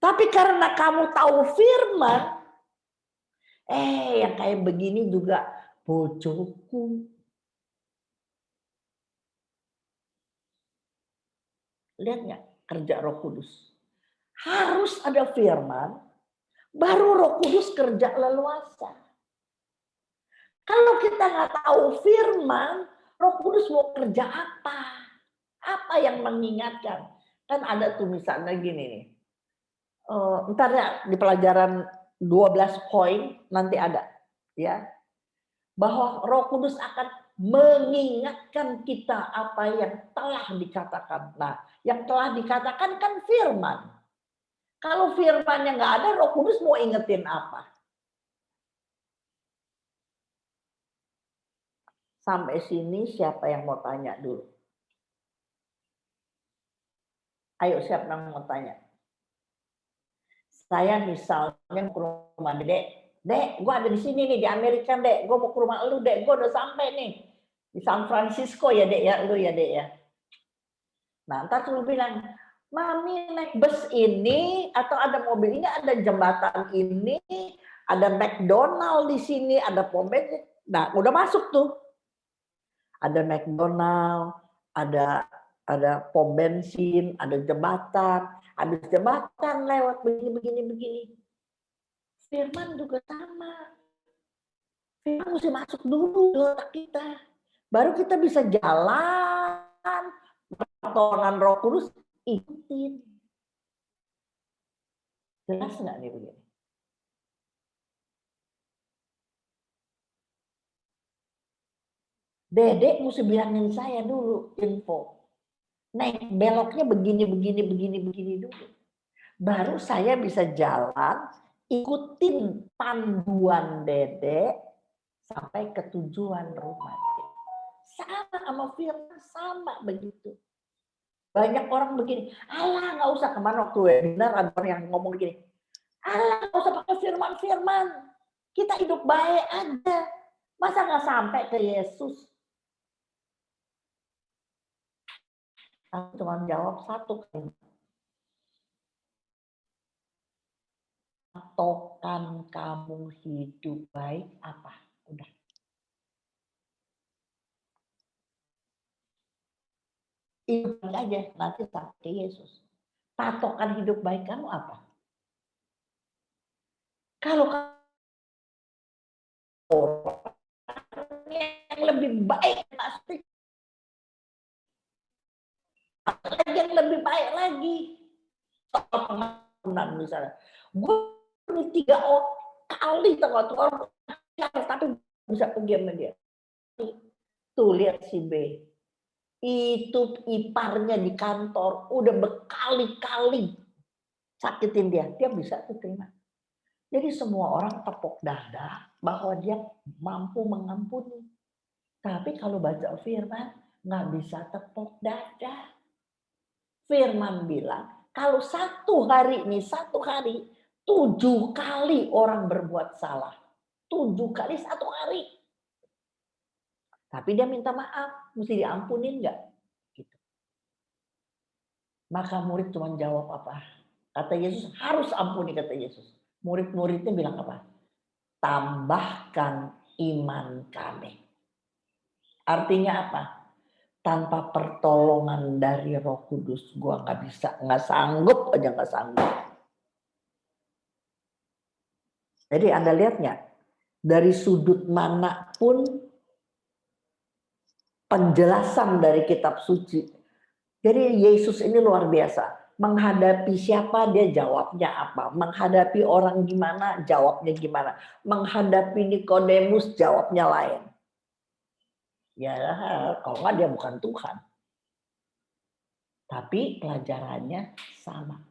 Tapi karena kamu tahu firman, yang kayak begini juga bojoku. Lihat nggak kerja Roh Kudus? Harus ada firman, baru Roh Kudus kerja leluasa. Kalau kita nggak tahu firman, Roh Kudus mau kerja apa? Apa yang mengingatkan? Kan ada tuh misalnya gini nih. Ntar ya di pelajaran 12 poin nanti ada ya, bahwa Roh Kudus akan mengingatkan kita apa yang telah dikatakan. Nah, yang telah dikatakan kan firman. Kalau firmannya nggak ada, Roh Kudus mau ingetin apa? Sampai sini siapa yang mau tanya dulu? Ayo, siapa yang mau tanya? Saya misalnya ke rumah Dek, gue ada di sini nih di Amerika, Dek. Gue mau ke rumah lu, Dek. Gue udah sampai nih di San Francisco ya, Dek ya, lu ya, Dek ya. Nah, ntar lu bilang, Mami naik bus ini atau ada mobil ini, ada jembatan ini, ada McDonald di sini, ada pom bensin. Nah, udah masuk tuh. Ada McDonald, ada pom bensin, ada jembatan. Habis jembatan lewat begini. Firman juga sama. Firman mesti masuk dulu di otak kita. Baru kita bisa jalan. Pertolongan Roh Kudus ikutin. Jelas nggak nih begini? Dedek mesti bilangin saya dulu info. Naik beloknya begini dulu. Baru saya bisa jalan, ikutin panduan Dedek sampai ke tujuan rumah. Sama sama firman, sama begitu. Banyak orang begini, alah nggak usah, kemana waktu webinar ada orang yang ngomong begini, alah nggak usah pakai firman, kita hidup baik aja, masa nggak sampai ke Yesus? Aku cuma jawab satu kalimat. Patokan kamu hidup baik apa? Udah. Hidup baik aja, nanti sampai ke Yesus. Patokan hidup baik kamu apa? Kalau orang yang lebih baik pasti yang lebih baik lagi. Soal pengampunan misalnya. Gue 3 kali tuh orang tapi bisa pergi sama dia. Tuh lihat si B. Itu iparnya di kantor udah berkali-kali sakitin dia. Dia bisa tuh terima. Jadi semua orang tepuk dada bahwa dia mampu mengampuni. Tapi kalau baca firman, nggak bisa tepuk dada. Firman bilang, kalau satu hari 7 kali orang berbuat salah. 7 kali satu hari. Tapi dia minta maaf, mesti diampunin nggak? Gitu. Maka murid cuma jawab apa? Kata Yesus, harus ampuni, kata Yesus. Murid-muridnya bilang apa? Tambahkan iman kami. Artinya apa? Tanpa pertolongan dari Roh Kudus, gua nggak sanggup aja, nggak sanggup. Jadi Anda lihat nggak? Dari sudut manapun penjelasan dari kitab suci. Jadi Yesus ini luar biasa. Menghadapi siapa dia jawabnya apa. Menghadapi orang gimana jawabnya gimana. Menghadapi Nikodemus jawabnya lain. Ya kalau nggak dia bukan Tuhan. Tapi pelajarannya sama.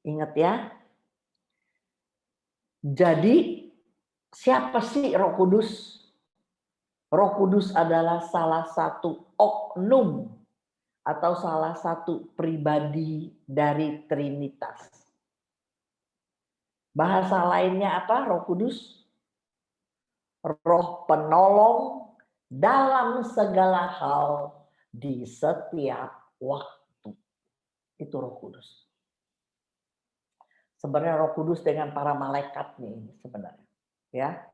Ingat ya. Jadi siapa sih Roh Kudus? Roh Kudus adalah salah satu oknum atau salah satu pribadi dari Trinitas. Bahasa lainnya apa Roh Kudus? Roh penolong dalam segala hal di setiap waktu. Itu Roh Kudus. Sebenarnya Roh Kudus dengan para malaikat nih sebenarnya. Ya.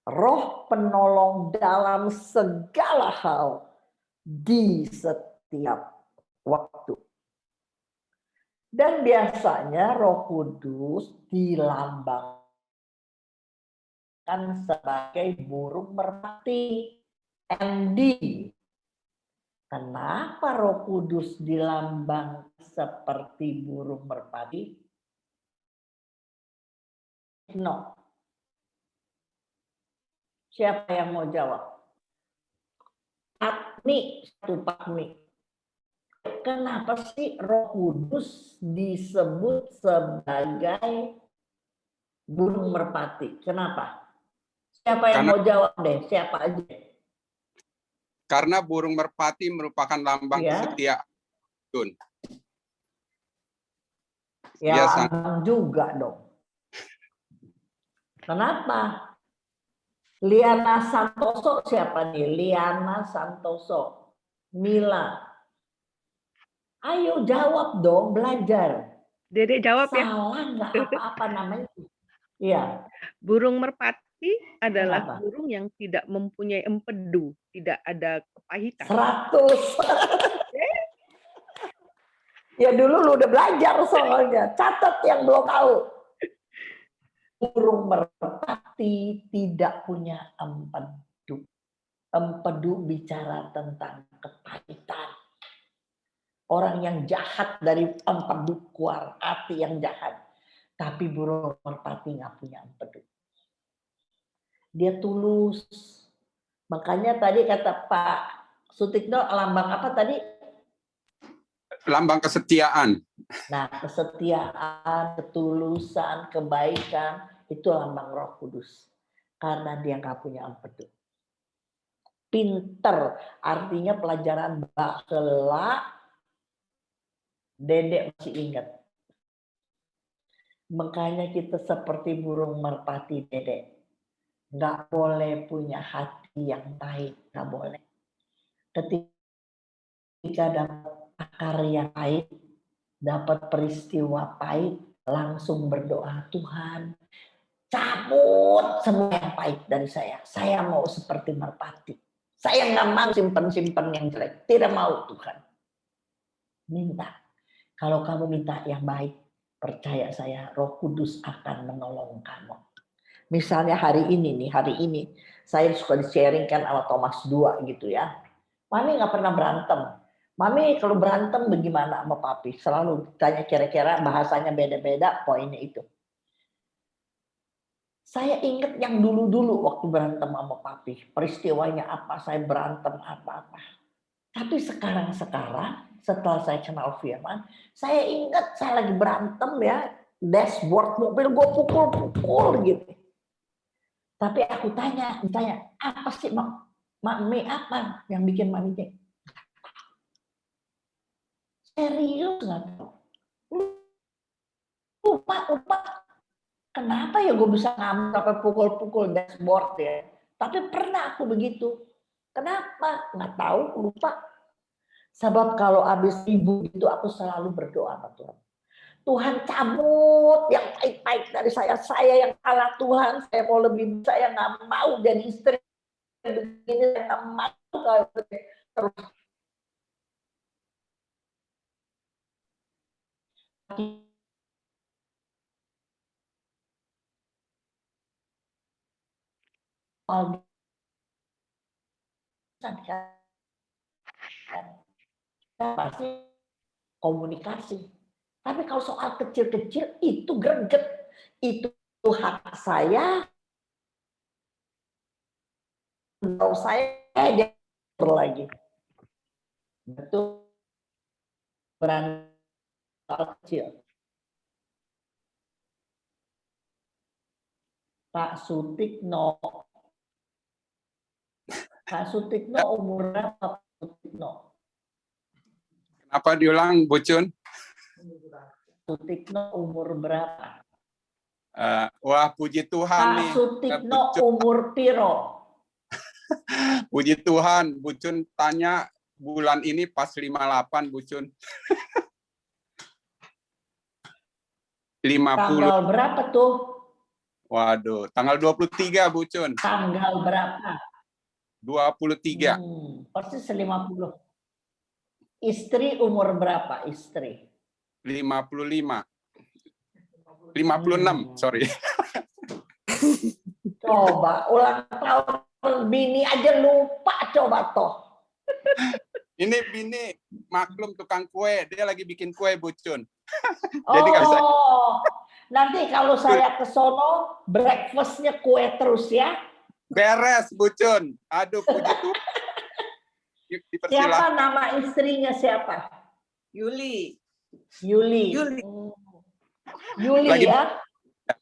Roh penolong dalam segala hal di setiap waktu. Dan biasanya Roh Kudus dilambangkan sebagai burung merpati. MD. Kenapa Roh Kudus dilambang seperti burung merpati? No. Siapa yang mau jawab? Patmi. Kenapa sih Roh Kudus disebut sebagai burung merpati? Kenapa? Siapa yang mau jawab deh? Siapa aja? Karena burung merpati merupakan lambang kesetiaan. Ya, lambang juga dong. Kenapa? Liana Santoso siapa nih? Liana Santoso. Mila. Ayo jawab dong, belajar. Dedek jawab ya. Salah nggak apa-apa namanya. Iya. Burung merpati adalah burung yang tidak mempunyai empedu, tidak ada kepahitan. 100. Ya dulu lu udah belajar soalnya. Catat yang belum tahu. Burung merpati tidak punya empedu. Empedu bicara tentang kepahitan. Orang yang jahat dari empedu keluar, hati yang jahat. Tapi burung merpati nggak punya empedu. Dia tulus. Makanya tadi kata Pak Sutikno, lambang apa tadi? Lambang kesetiaan. Nah, kesetiaan, ketulusan, kebaikan, itu lambang Roh Kudus. Karena dia nggak punya empedu. Pinter, artinya pelajaran baheula, Dedek masih ingat. Makanya kita seperti burung merpati, Dedek. Nggak boleh punya hati yang baik, nggak boleh. Ketika dapat akar yang pahit, dapat peristiwa pahit, langsung berdoa, Tuhan, cabut semua yang pahit dari saya. Saya mau seperti merpati. Saya nggak mau simpen-simpen yang jelek. Tidak mau, Tuhan. Minta. Kalau kamu minta yang baik, percaya saya, Roh Kudus akan menolong kamu. Misalnya hari ini, saya suka di-sharingkan sama Thomas 2 gitu ya. Mami nggak pernah berantem. Mami kalau berantem bagaimana sama papi? Selalu tanya kira-kira bahasanya beda-beda, poinnya itu. Saya ingat yang dulu-dulu waktu berantem sama papi. Peristiwanya apa, saya berantem apa-apa. Tapi sekarang, setelah saya kenal firman, saya ingat saya lagi berantem ya, dashboard mobil gue pukul-pukul gitu. Tapi aku ditanya, apa sih Mak apa yang bikin Mak Mi? Serius nggak tahu. Lupa. Kenapa ya gue bisa ngamuk sampai pukul-pukul dashboard ya? Tapi pernah aku begitu. Kenapa? Nggak tahu, lupa. Sebab kalau habis ibu itu aku selalu berdoa sama Tuhan. Tuhan cabut yang baik-baik dari saya yang kalah Tuhan, saya mau lebih, saya nggak mau jadi istri begini, saya nggak mau terus. Pasti komunikasi. Tapi kalau soal kecil-kecil itu greget, itu hak saya. Kalau saya dia lagi. Betul. Berani kecil. Pak Sutikno umur berapa Pak Sutikno? Kenapa diulang, Bu Cun? Sutikno umur berapa? Wah, puji Tuhan Pak nih. Sutikno umur piro? Puji Tuhan, Bu Cun tanya bulan ini pas 58, Bu Cun. 50. Tanggal berapa tuh? Waduh, tanggal 23, Bu Cun. Tanggal berapa? 23. Persis 50. Istri umur berapa istri? 55. 56, sorry. Coba ulang tahun bini aja lupa coba toh. Ini bini maklum tukang kue, dia lagi bikin kue, Bu Cun. Jadi nanti kalau saya ke sono breakfastnya kue terus ya. Beres, Bu Cun. Aduh, puji Tuhan. Siapa nama istrinya siapa? Yuli. Yuli lagi, ya.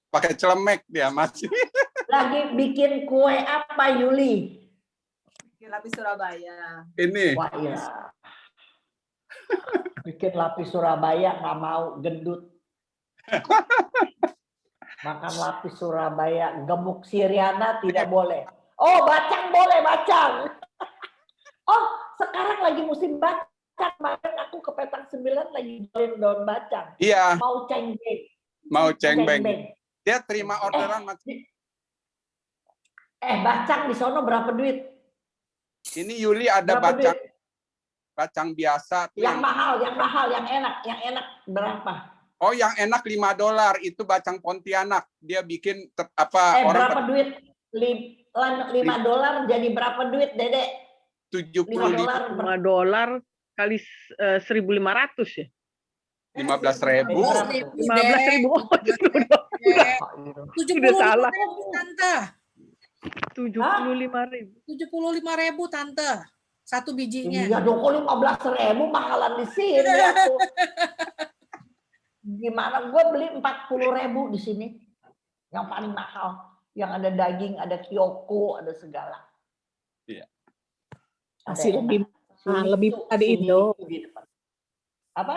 Pakai celemek dia masih. Lagi bikin kue apa Yuli? Bikin lapis Surabaya. Ini. Wah iya. Bikin lapis Surabaya nggak mau, gendut. Makan lapis Surabaya, gemuk Siriana tidak boleh. Oh, bacang boleh, bacang. Oh, sekarang lagi musim bacang. Kemarin aku ke Petak 9 lagi jualin daun bacang. Iya. Mau cengbeng. Mau cengbeng. Dia terima orderan. Bacang di sono berapa duit? Ini Yuli ada berapa bacang biasa. Yang mahal, yang enak berapa? Oh, yang enak $5 itu bacang Pontianak. Dia bikin berapa duit? $5 jadi berapa duit, Dedek? $5 kali 1.500 ya? 15.000. 15.000. Udah salah. Tante. 75.000. Tante. Satu bijinya. Iya dong, 15.000 mahalan di sini aku. Gimana? Gue beli 40.000 di sini. Yang paling mahal. Yang ada daging, ada kyoko, ada segala. Iya. Masih lebih di Indo. Apa?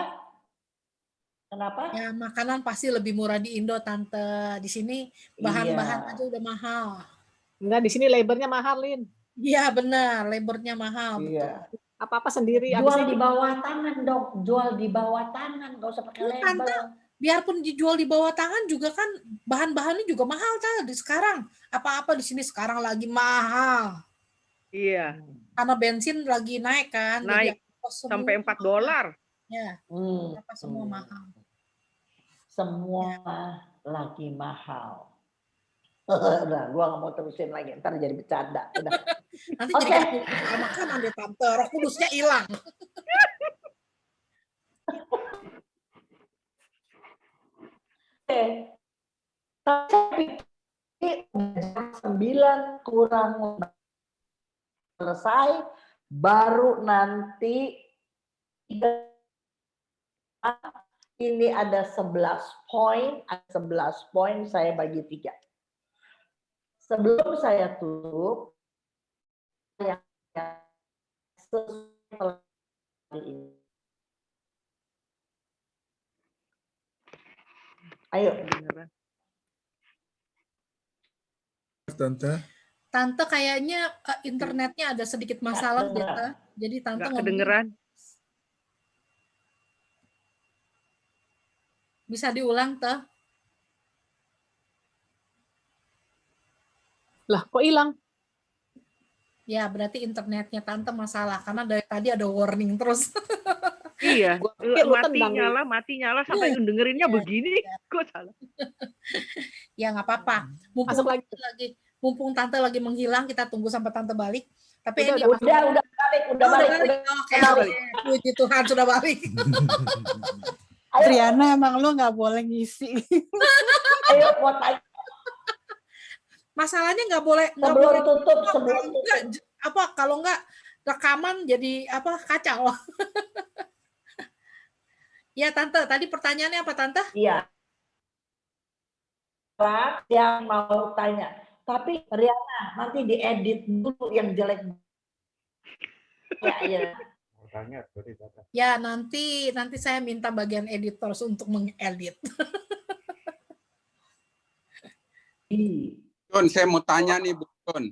Kenapa? Ya, makanan pasti lebih murah di Indo, Tante. Di sini bahan-bahan aja udah mahal. Enggak, di sini labornya mahal, Lin. Iya, benar. Labornya mahal. Iya. Betul. Apa-apa sendiri. Jual di bawah tangan, Dok. Jual di bawah tangan. Nggak usah pakai label. Tante, biarpun dijual di bawah tangan juga kan bahan-bahannya juga mahal, Tante. Sekarang, apa-apa di sini sekarang lagi mahal. Iya. Karena bensin lagi naik kan. Naik jadi sampai $4. Ya, apa semua mahal. Semua lagi mahal. Udah, gua nggak mau terusin lagi. Ntar jadi bercanda. Udah. Nanti jadi makanan deh, Tante. Roh Kudusnya hilang. Tapi jam 9 kurang selesai, baru nanti ini ada 11 poin, saya bagi 3. sebelum saya tutup, yang ini. Ayo. Tante. Tante kayaknya internetnya ada sedikit masalah, Tante. Jadi Tante Nggak ngomong. kedengeran. Bisa diulang, Teh? Lah, kok hilang? Ya, berarti internetnya Tante masalah. Karena dari tadi ada warning terus. Iya, Gua pikir lu mati tendang. nyala sampai dengerinnya begini. Kok salah? Ya, nggak apa-apa. Masuk lagi. Mumpung Tante lagi menghilang, kita tunggu sampai Tante balik. Tapi Udah, ini udah balik. Oke. Puji Tuhan sudah balik. Triana, emang lu nggak boleh ngisi. Ayo buat tanya. Masalahnya nggak boleh tutup. Apa kalau nggak rekaman jadi apa kacau. Ya Tante, tadi pertanyaannya apa Tante? Iya. Yang mau tanya, tapi Riana nanti diedit dulu yang jelek. Ya. Ya nanti saya minta bagian editor untuk mengedit. John, saya mau tanya nih, Bu John.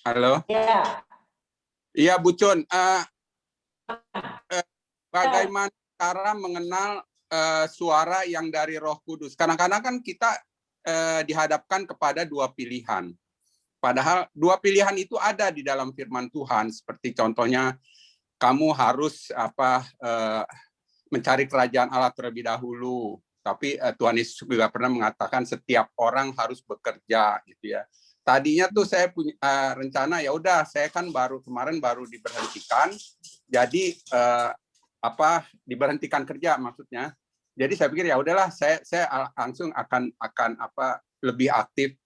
Halo. Ya. Iya, Bu John. Bagaimana cara mengenal suara yang dari Roh Kudus? Kadang-kadang kan kita dihadapkan kepada dua pilihan. Padahal dua pilihan itu ada di dalam firman Tuhan. Seperti contohnya, kamu harus mencari kerajaan Allah terlebih dahulu. Tapi Tuhan Yesus juga pernah mengatakan setiap orang harus bekerja, gitu ya. Tadinya tuh saya punya rencana, ya udah, saya kan kemarin baru diberhentikan, jadi diberhentikan kerja maksudnya. Jadi saya pikir ya udahlah, saya langsung akan lebih aktif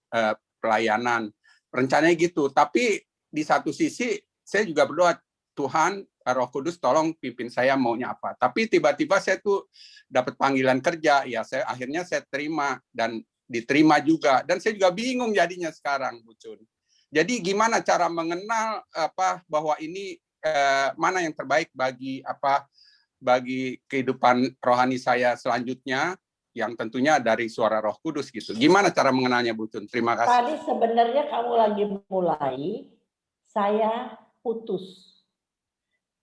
pelayanan. Rencananya gitu. Tapi di satu sisi saya juga berdoa, Tuhan Roh Kudus tolong pimpin saya maunya apa. Tapi tiba-tiba saya tuh dapat panggilan kerja, ya akhirnya saya terima dan diterima juga. Dan saya juga bingung jadinya sekarang, Bu Cun. Jadi gimana cara mengenal bahwa ini mana yang terbaik bagi kehidupan rohani saya selanjutnya, yang tentunya dari suara Roh Kudus gitu. Gimana cara mengenalnya, Bu Cun? Terima kasih. Tadi sebenarnya kamu lagi mulai, saya putus.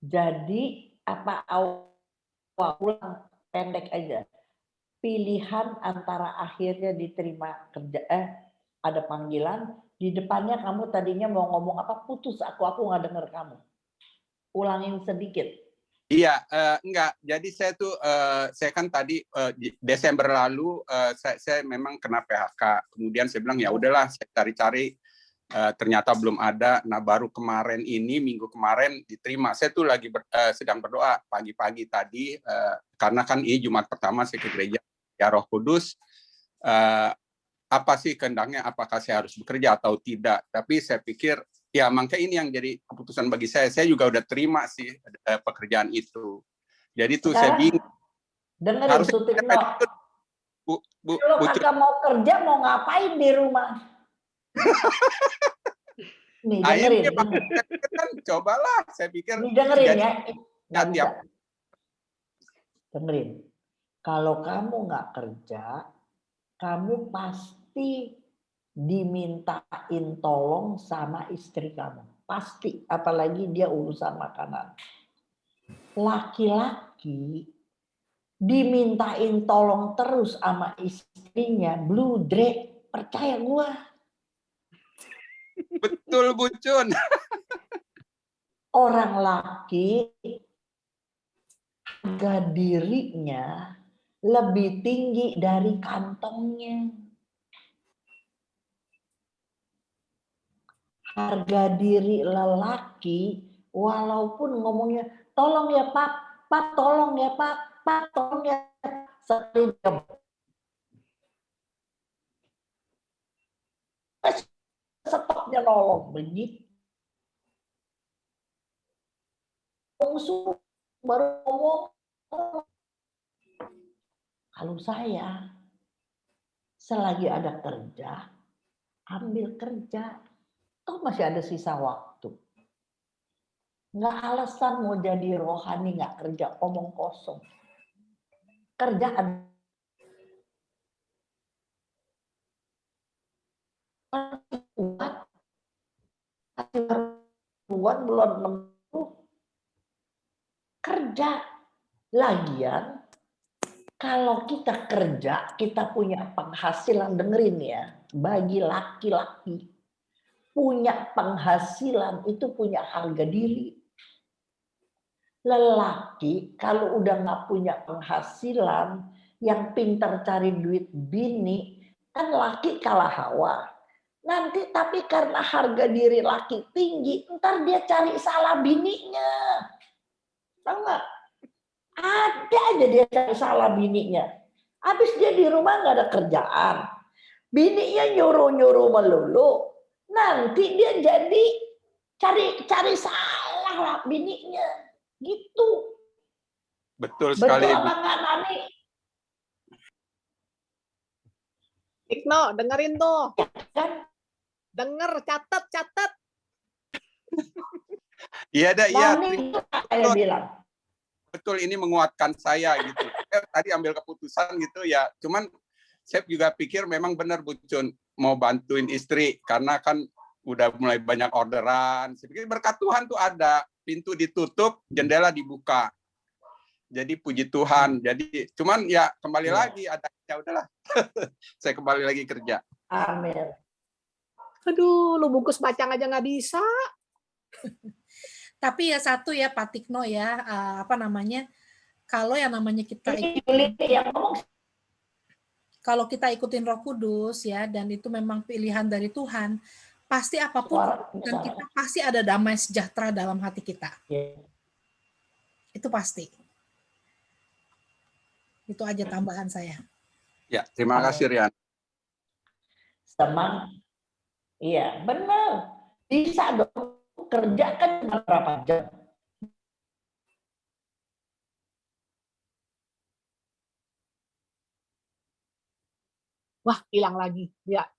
Jadi ulang pendek aja. Pilihan antara akhirnya diterima kerja, ada panggilan, di depannya kamu tadinya mau ngomong apa, putus, aku nggak dengar kamu. Ulangin sedikit. Iya, enggak. Jadi saya kan tadi Desember lalu saya memang kena PHK. Kemudian saya bilang ya udahlah, saya cari-cari, ternyata belum ada. Nah, baru kemarin ini, minggu kemarin diterima. Saya tuh lagi sedang berdoa pagi-pagi tadi, karena kan ini Jumat pertama saya ke gereja. Ya Roh Kudus, apa sih kehendaknya? Apakah saya harus bekerja atau tidak? Tapi saya pikir, ya makanya ini yang jadi keputusan bagi saya. Saya juga udah terima sih pekerjaan itu. Jadi tuh saya bingung. Dengerin Sutikno. Kalau kakak mau kerja, mau ngapain di rumah? Nih dengerin. Kan cobalah, saya pikir. Nih dengerin ya. Dengerin. Kalau kamu nggak kerja, kamu pasti dimintain tolong sama istri kamu. Pasti, apalagi dia urusan makanan. Laki-laki dimintain tolong terus sama istrinya, bludrek, percaya gua. Betul, Bu Cun. Orang laki harga dirinya lebih tinggi dari kantongnya. Harga diri lelaki, walaupun ngomongnya, tolong ya Pak, Pak tolong ya Pak, Pak tolong ya Pak. Stopnya nolong begitu. Baru ngomong. Kalau saya selagi ada kerja, ambil kerja. Toh masih ada sisa waktu. Nggak alasan mau jadi rohani nggak kerja, omong kosong. Kerjaan kuat, buat belum 60, kerja. Lagian kalau kita kerja, kita punya penghasilan, dengerin ya, bagi laki-laki punya penghasilan itu punya harga diri. Lelaki kalau udah nggak punya penghasilan, yang pintar cari duit bini, kan laki kalah hawa. Nanti tapi karena harga diri laki tinggi, ntar dia cari salah bininya. Tahu nggak? Ada aja dia cari salah bininya. Habis dia di rumah nggak ada kerjaan. Bininya nyuruh-nyuruh melulu. Nanti dia jadi cari salah lah bininya. Gitu. Betul sekali. Betul apa nggak, Nani? Tikno, dengerin tuh. Kan? Denger, catat. Iya ada, iya. Nani itu saya bilang. Betul, ini menguatkan saya gitu. Tadi ambil keputusan gitu ya. Cuman saya juga pikir memang benar Bu Cun mau bantuin istri karena kan udah mulai banyak orderan. Saya pikir berkat Tuhan tuh ada, pintu ditutup, jendela dibuka. Jadi puji Tuhan. Jadi cuman ya kembali lagi ada ya udahlah. Saya kembali lagi kerja. Amin. Aduh, lu bungkus bacang aja nggak bisa. Tapi ya satu ya Pak Tikno ya, kalau yang namanya kita kalau kita ikutin Roh Kudus ya, dan itu memang pilihan dari Tuhan, pasti apapun dan kita pasti ada damai sejahtera dalam hati kita. Itu pasti. Itu aja tambahan saya. Ya, terima kasih Rian. Semang, iya benar. Bisa dong kerja kan cuma berapa jam. Wah, hilang lagi. Ya.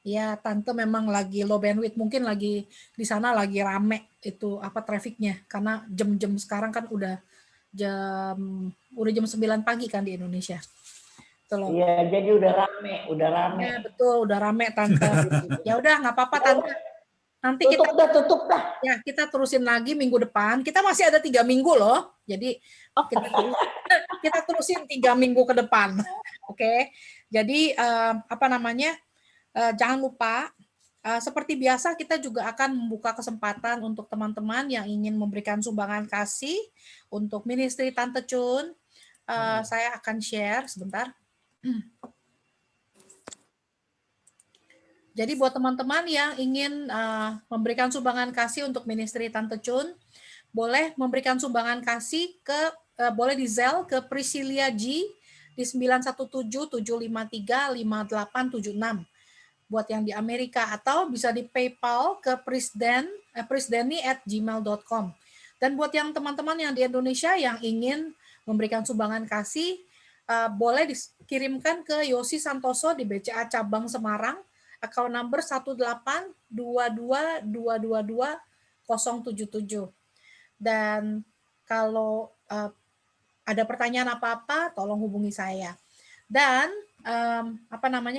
Ya, Tante memang lagi low bandwidth, mungkin lagi di sana lagi rame itu trafficnya, karena jam-jam sekarang kan udah jam 9 pagi kan di Indonesia. Iya, jadi udah rame. Ya, betul, udah rame Tante. Ya udah nggak apa-apa Tante. Nanti tutup dah. Ya, kita terusin lagi minggu depan. Kita masih ada 3 minggu loh. Jadi kita terusin 3 minggu ke depan. Oke. Jadi jangan lupa seperti biasa kita juga akan membuka kesempatan untuk teman-teman yang ingin memberikan sumbangan kasih untuk ministry Tante Chun. Saya akan share sebentar. Jadi buat teman-teman yang ingin memberikan sumbangan kasih untuk ministry Tante Chun, boleh memberikan sumbangan kasih boleh di Zelle ke Priscilia G di 917-753-5876 buat yang di Amerika, atau bisa di PayPal ke prisdeni@gmail.com. Dan buat yang teman-teman yang di Indonesia yang ingin memberikan sumbangan kasih, boleh dikirimkan ke Yosi Santoso di BCA Cabang Semarang, account number 18222220077. Dan kalau ada pertanyaan apa-apa, tolong hubungi saya. Dan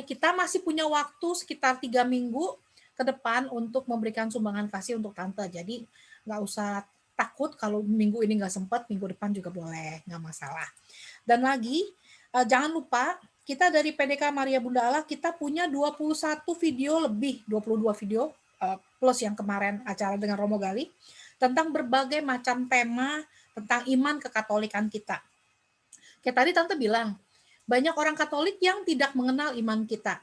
kita masih punya waktu sekitar 3 minggu ke depan untuk memberikan sumbangan kasih untuk Tante. Jadi nggak usah takut kalau minggu ini nggak sempat, minggu depan juga boleh, nggak masalah. Dan lagi, jangan lupa, kita dari PDK Maria Bunda Allah, kita punya 21 video lebih, 22 video, plus yang kemarin acara dengan Romo Gali, tentang berbagai macam tema tentang iman kekatolikan kita. Kayak tadi Tante bilang, banyak orang Katolik yang tidak mengenal iman kita.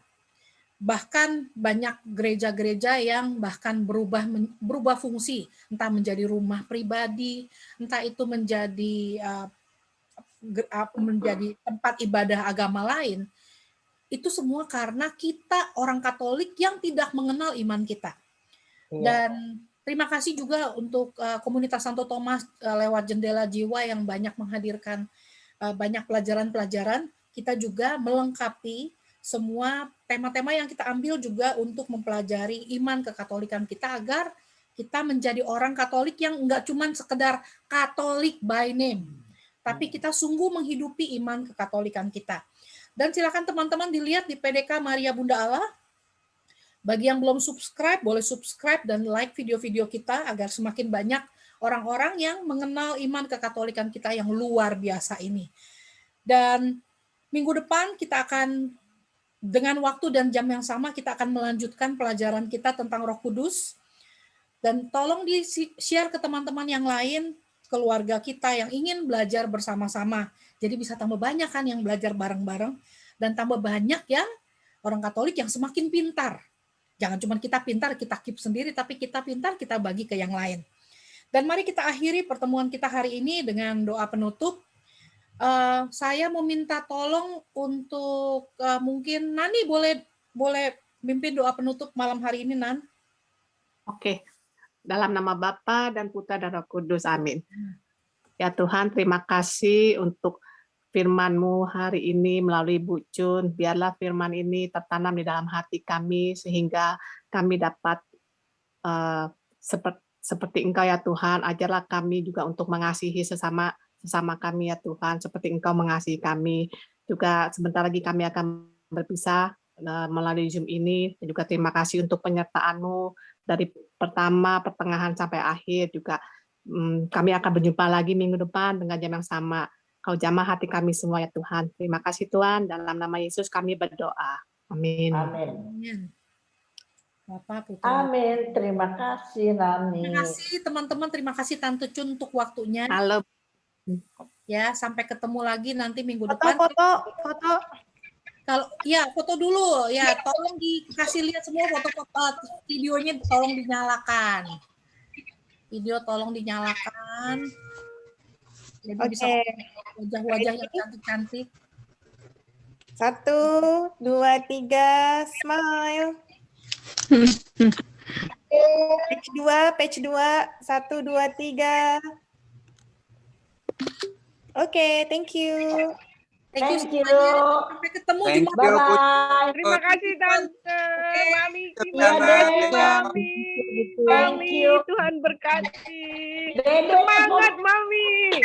Bahkan banyak gereja-gereja yang bahkan berubah fungsi, entah menjadi rumah pribadi, entah itu menjadi tempat ibadah agama lain. Itu semua karena kita orang Katolik yang tidak mengenal iman kita. Dan terima kasih juga untuk komunitas Santo Thomas lewat Jendela Jiwa yang banyak menghadirkan banyak pelajaran-pelajaran. kita juga melengkapi semua tema-tema yang kita ambil juga untuk mempelajari iman kekatolikan kita agar kita menjadi orang Katolik yang enggak cuma sekedar Katolik by name, tapi kita sungguh menghidupi iman kekatolikan kita. Dan silakan teman-teman dilihat di PDK Maria Bunda Allah. Bagi yang belum subscribe, boleh subscribe dan like video-video kita agar semakin banyak orang-orang yang mengenal iman kekatolikan kita yang luar biasa ini. Dan minggu depan kita akan dengan waktu dan jam yang sama kita akan melanjutkan pelajaran kita tentang Roh Kudus. Dan tolong di-share ke teman-teman yang lain, keluarga kita yang ingin belajar bersama-sama. Jadi bisa tambah banyak kan yang belajar bareng-bareng, dan tambah banyak yang orang Katolik yang semakin pintar. Jangan cuma kita pintar, kita keep sendiri, tapi kita pintar, kita bagi ke yang lain. Dan mari kita akhiri pertemuan kita hari ini dengan doa penutup. Saya meminta tolong untuk mungkin Nani boleh mimpin doa penutup malam hari ini, Nan. Oke. Dalam nama Bapa dan Putra dan Roh Kudus. Amin. Ya Tuhan, terima kasih untuk firman-Mu hari ini melalui Bu Jun. Biarlah firman ini tertanam di dalam hati kami sehingga kami dapat seperti Engkau ya Tuhan. Ajarlah kami juga untuk mengasihi sesama kami ya Tuhan, seperti Engkau mengasihi kami. Juga sebentar lagi kami akan berpisah melalui Zoom ini. Dan juga terima kasih untuk penyertaan-Mu dari pertama, pertengahan sampai akhir. Juga kami akan berjumpa lagi minggu depan dengan jam yang sama. Kau jamah hati kami semua ya Tuhan. Terima kasih Tuhan. Dalam nama Yesus kami berdoa. Amin. Amin. Bapak, Putra. Amin. Terima kasih Nani. Terima kasih teman-teman. Terima kasih Tante Cun untuk waktunya. Halo. Ya, sampai ketemu lagi nanti minggu depan. Foto. Kalau ya foto dulu ya, tolong dikasih lihat semua foto-foto, videonya tolong dinyalakan. Video tolong dinyalakan. Jadi bisa wajah-wajah yang cantik-cantik. 1, 2, 3, smile. Page 2, 1, 2, 3. Oke, thank you. Thank you. Sampai ketemu di Bye-bye. Terima kasih Tante. Mami, Iya, terima kasih Dek. Mami. Thank Mami, you. Tuhan berkati. Dede, Semangat Mami.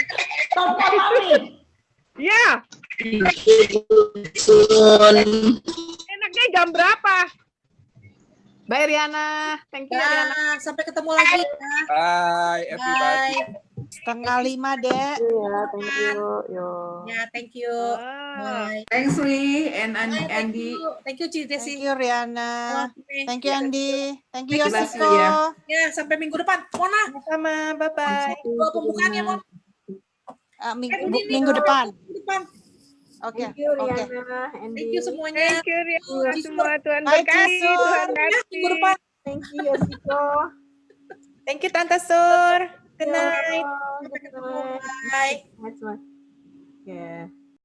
telepon Mami. Ya. Enaknya jam berapa? Bye Riana. Thank you Riana. Ya, sampai ketemu lagi ya. Bye everybody. Bye. 4:30, Dek. Ya, thank you. Yo. Ya, thank you. Bye. Thanks Ri and Bye, Andy. Thank you Ci Desi. Thank you, Riana. Thank you, Andi. Thank you, Terima kasih, Yosiko. ya. Ya, sampai minggu depan. Mona, Sama, bye-bye. doa pembukaannya, Mon. Minggu depan. Minggu depan. Oke, Thank you, oke. Riana, Andy. Thank you semuanya. Thank you Riana semua. Tuhan Bye, berkati. Jisoo. Tuhan Minggu kasih. depan. Thank you, Yosiko. Thank you, Tante Sur. Good night. Sampai ketemu. Bye. Bye.